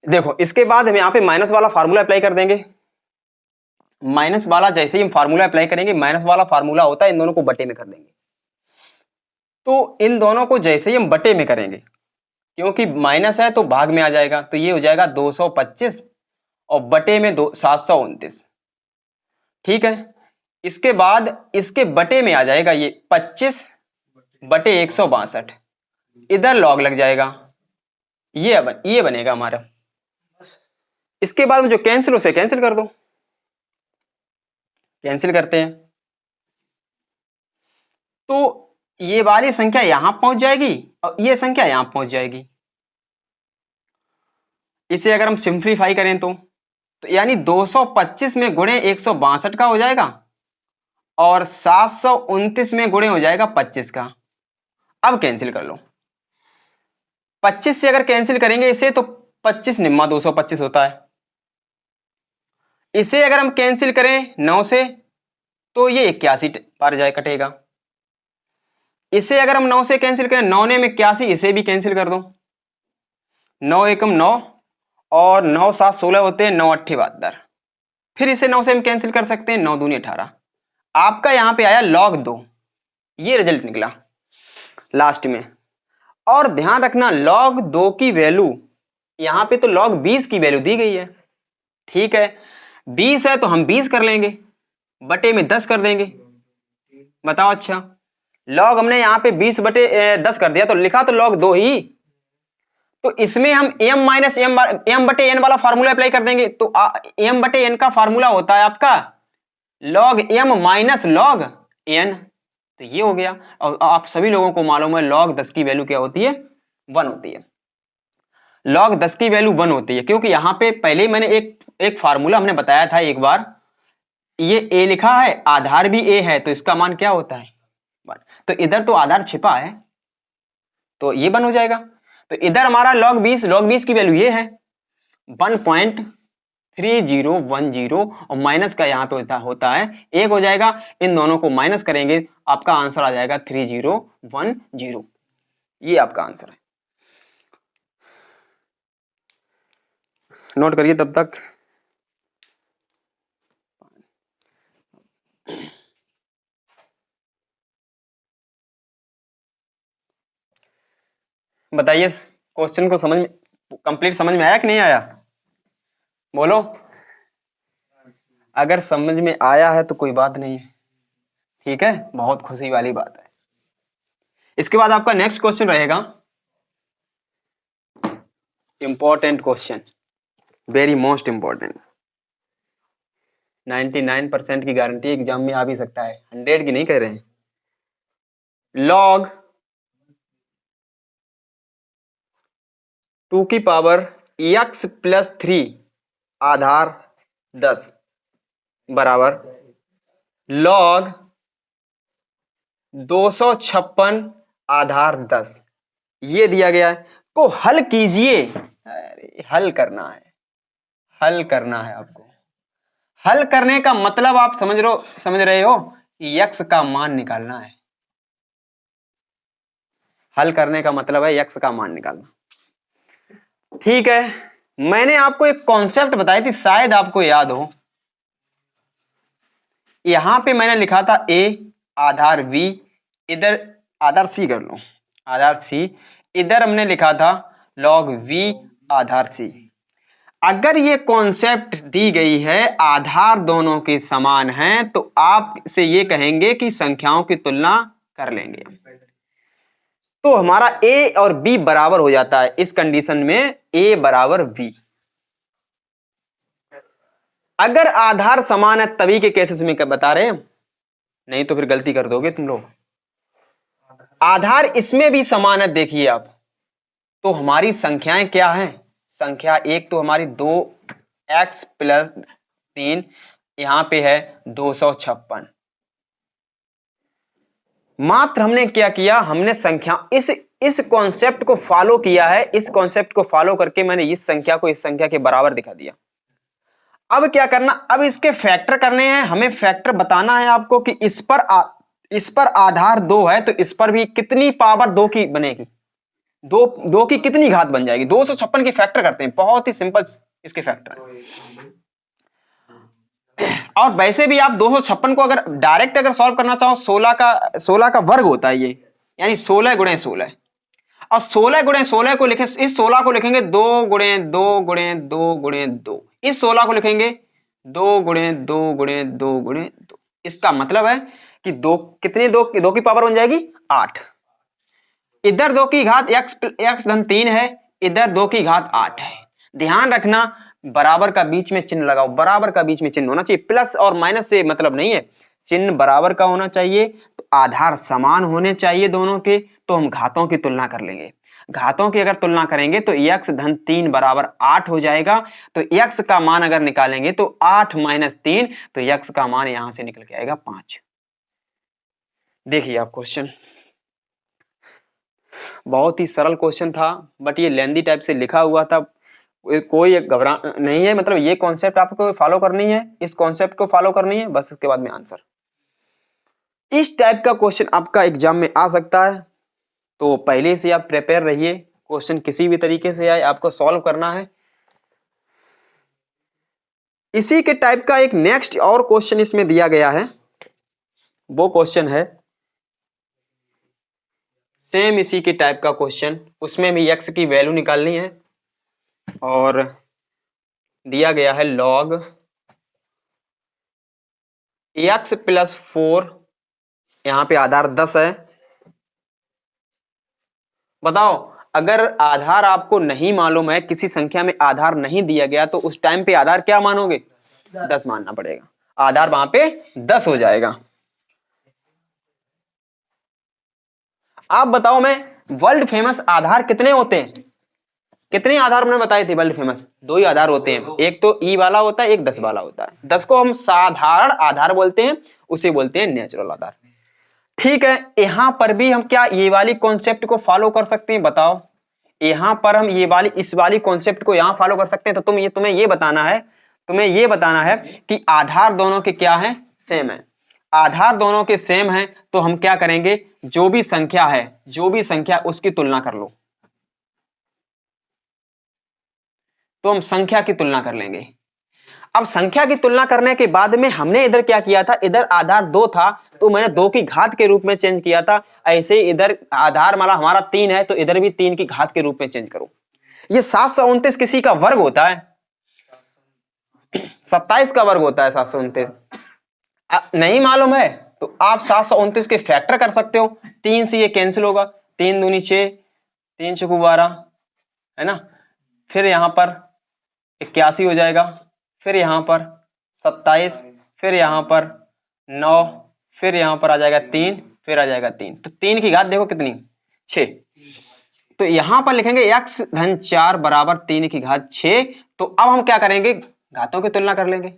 देखो इसके बाद हम यहाँ पे माइनस वाला फार्मूला अप्लाई कर देंगे। माइनस वाला जैसे ही हम फार्मूला अप्लाई करेंगे, माइनस वाला फार्मूला होता है इन दोनों को बटे में कर देंगे। तो इन दोनों को जैसे ही हम बटे में करेंगे, क्योंकि माइनस है तो भाग में आ जाएगा, तो ये हो जाएगा 225 और बटे में 729। ठीक है, इसके बाद इसके बटे में आ जाएगा ये 25 बटे 162, इधर लॉग लग जाएगा, ये बनेगा हमारा। इसके बाद में जो कैंसिल उसे कैंसिल कर दो, कैंसिल करते हैं तो ये वाली संख्या यहां पहुंच जाएगी और ये संख्या यहां पहुंच जाएगी। इसे अगर हम सिंप्लीफाई करें तो यानी 225 में गुणे 162 का हो जाएगा और 729 में गुणे हो जाएगा 25 का। अब कैंसिल कर लो, 25 से अगर कैंसिल करेंगे इसे तो 25 निम्मा 225 होता है। इसे अगर हम कैंसिल करें 9 से तो ये 81 पार जाए कटेगा। इसे अगर हम 9 से कैंसिल करें, 9 ने में 81, इसे भी कैंसिल कर दो। 9 एकम 9 और 9 7 16 होते हैं, 9 8 72। फिर इसे 9 से हम कैंसिल कर सकते हैं, 9 दूनी 18। आपका यहां पे आया log 2, ये रिजल्ट निकला लास्ट में। और ध्यान रखना log 2 की वैल्यू यहां पे तो log 20 की वैल्यू दी गई है। ठीक है, 20 है तो हम 20 कर लेंगे, बटे में 10 कर देंगे। बताओ, अच्छा log हमने यहाँ पे 20 बटे 10 कर दिया तो लिखा तो log 2 ही, तो इसमें हम m माइनस m बटे n वाला फार्मूला अप्लाई कर देंगे। तो m बटे n का फार्मूला होता है आपका log m minus log n, तो ये हो गया। और आप सभी लोगों को मालूम है log 10 की वैल्यू क्या होती है, 1 होती है। log 10 की वैल्यू 1 होती है, क्योंकि यहाँ पे पहले ही मैंने एक फार्मूला हमने बताया था एक बार, ये a लिखा है, आधार भी a है, तो इसका मान क्या होता है 1। तो इधर तो आधार छिपा है तो ये 1 हो जाएगा। तो इधर हमारा log 20 की वैल्यू ये है 1.3010 और माइनस का यहाँ पे होता है 1 हो जाएगा। इन दोनों को माइनस करेंगे, आपका आंसर आ जाएगा 3010। ये आपका आंसर है, नोट करिए तब तक। बताइए क्वेश्चन को कंप्लीट समझ में आया कि नहीं आया, बोलो। अगर समझ में आया है तो कोई बात नहीं है, ठीक है, बहुत खुशी वाली बात है। इसके बाद आपका नेक्स्ट क्वेश्चन रहेगा important question, very most important. 99% की गारंटी एग्जाम में आ भी सकता है, 100 की नहीं कह रहे हैं। लॉग 2 की पावर x प्लस 3 आधार 10 बराबर लॉग 256 आधार 10 ये दिया गया है, को हल कीजिए। अरे हल करना है, हल करना है आपको। हल करने का मतलब आप समझ रहे हो कि x का मान निकालना है। हल करने का मतलब है x का मान निकालना। ठीक है, मैंने आपको एक कॉन्सेप्ट बताई थी, शायद आपको याद हो। यहां पे मैंने लिखा था a आधार v, इधर आधार c कर लो, आधार c, इधर हमने लिखा था log v आधार c। अगर ये कॉन्सेप्ट दी गई है आधार दोनों के समान हैं तो आप से ये कहेंगे कि संख्याओं की तुलना कर लेंगे, तो हमारा a और b बराबर हो जाता है। इस कंडीशन में a बराबर v। अगर आधार समान है तभी के केसेस में बता रहे हैं, नहीं तो फिर गलती कर दोगे तुम लोग। आधार इसमें भी समान है, देखिए आप, तो हमारी संख्याएं क्या हैं? संख्या एक तो हमारी 2x प्लस 3, यहां पे है 256। मात्र हमने क्या किया, हमने संख्या इस कॉन्सेप्ट को फॉलो किया है। इस कॉन्सेप्ट को फॉलो करके मैंने इस संख्या को इस संख्या के बराबर दिखा दिया। अब क्या करना, अब इसके फैक्टर करने हैं। हमें फैक्टर बताना है आपको कि इस पर आधार 2 है तो इस पर भी कितनी पावर 2 की बनेगी, दो की कितनी घात बन जाएगी। 256 की फैक्टर करते हैं, बहुत ही सिंपल इसके फैक्टर। और वैसे भी आप 256 को अगर डायरेक्ट अगर सॉल्व करना चाहो, 16 का वर्ग होता है ये, यानी 16 गुणे 16। और 16 गुणे 16 को लिखें, इस 16 को लिखेंगे 2 गुणे 2 गुणे 2 गुणे 2। इस 16 को लिखेंगे 2 गुणे 2 गुणे 2 गुणे 2। इसका मतलब है कि कितनी दो की पावर बन जाएगी 8। इधर 2 की घात x धन 3 है, इधर 2 की घात 8 है। ध्यान रखना बराबर का बीच में चिन्ह लगाओ, बराबर का बीच में चिन्ह होना चाहिए। प्लस और माइनस से मतलब नहीं है, चिन्ह बराबर का होना चाहिए। तो आधार समान होने चाहिए दोनों के, तो हम घातों की तुलना कर लेंगे। घातों की अगर तुलना करेंगे तो x धन 3 बराबर 8 हो जाएगा। तो x का मान अगर निकालेंगे तो 8 माइनस 3, तो x का मान यहां से निकल के आएगा 5। देखिए आप क्वेश्चन, बहुत ही सरल क्वेश्चन था, बट ये लेंदी टाइप से लिखा हुआ था। कोई घबरा नहीं है, मतलब ये कॉन्सेप्ट आपको फॉलो करनी है, इस कॉन्सेप्ट को फॉलो करनी है, बस उसके बाद में आंसर। इस टाइप का क्वेश्चन आपका एग्जाम में आ सकता है, तो पहले से आप प्रिपेयर रहिए। क्वेश्चन किसी भी तरीके से आए आपको सॉल्व करना है। इसी के टाइप का एक नेक्स्ट और क्वेश्चन इसमें दिया गया है, वो क्वेश्चन है सेम इसी के टाइप का क्वेश्चन। उसमें भी x की वैल्यू निकालनी है और दिया गया है log x प्लस 4, यहां पे आधार 10 है। बताओ, अगर आधार आपको नहीं मालूम है, किसी संख्या में आधार नहीं दिया गया, तो उस टाइम पे आधार क्या मानोगे? 10 मानना पड़ेगा। आधार वहां पे 10 हो जाएगा। आप बताओ, मैं वर्ल्ड फेमस आधार कितने होते हैं? कितने आधार मैंने बताए थे वर्ल्ड फेमस? 2 ही आधार होते हैं, एक तो ई वाला होता है, एक 10 वाला होता है। 10 को हम साधारण आधार बोलते हैं, उसे बोलते हैं नेचुरल आधार। ठीक है, यहां पर भी हम क्या ये वाली कॉन्सेप्ट को फॉलो कर सकते हैं? बताओ, यहां पर हम इस वाली कॉन्सेप्ट को यहां फॉलो कर सकते हैं। तो तुम्हें ये बताना है कि आधार दोनों के क्या है? सेम है। आधार दोनों के सेम है तो हम क्या करेंगे, जो भी संख्या उसकी तुलना कर लो। तो हम संख्या की तुलना कर लेंगे। अब संख्या की तुलना करने के बाद में हमने इधर क्या किया था, इधर आधार 2 था तो मैंने 2 की घात के रूप में चेंज किया था। ऐसे इधर आधार वाला हमारा 3 है तो इधर भी 3 की घात के रूप में चेंज करो। ये 729 किसी का वर्ग होता है? 27 का वर्ग होता है 729। नहीं मालूम है तो आप 729 के फैक्टर कर सकते हो। 3 से ये कैंसिल होगा, 3 दूनी 6, 3 चौको 12, है ना। फिर यहाँ पर 81 हो जाएगा, फिर यहाँ पर 27, फिर यहाँ पर 9, फिर यहाँ पर आ जाएगा 3, फिर आ जाएगा 3। तो 3 की घात देखो कितनी, 6। तो यहाँ पर लिखेंगे x धन 4 बराबर 3 की घात 6। तो अब हम क्या करेंगे, घातों की तुलना कर लेंगे।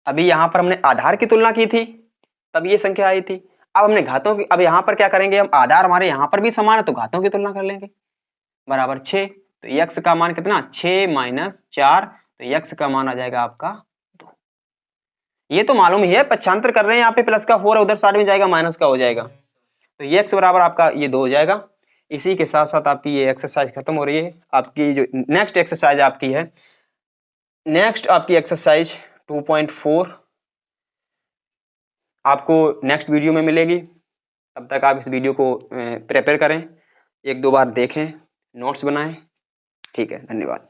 अभी यहाँ पर हमने आधार की तुलना की थी तब ये संख्या आई थी। अब हमने घातों की, अब यहाँ पर क्या करेंगे, हम आधार हमारे यहाँ पर भी समान है तो घातों की तुलना कर लेंगे। बराबर 6, तो x का मान कितना, 6 माइनस 4, तो x का मान आ जाएगा आपका 2। ये तो मालूम ही है, पक्षांतर कर रहे हैं यहाँ पे, प्लस का 4 है, उधर साइड में जाएगा माइनस का हो जाएगा, तो ये x बराबर आपका ये 2 हो जाएगा। इसी के साथ साथ आपकी ये एक्सरसाइज खत्म हो रही है। आपकी जो नेक्स्ट एक्सरसाइज आपकी है, नेक्स्ट आपकी एक्सरसाइज 2.4 आपको नेक्स्ट वीडियो में मिलेगी। तब तक आप इस वीडियो को प्रिपेयर करें, 1-2 बार देखें, नोट्स बनाएं। ठीक है, धन्यवाद।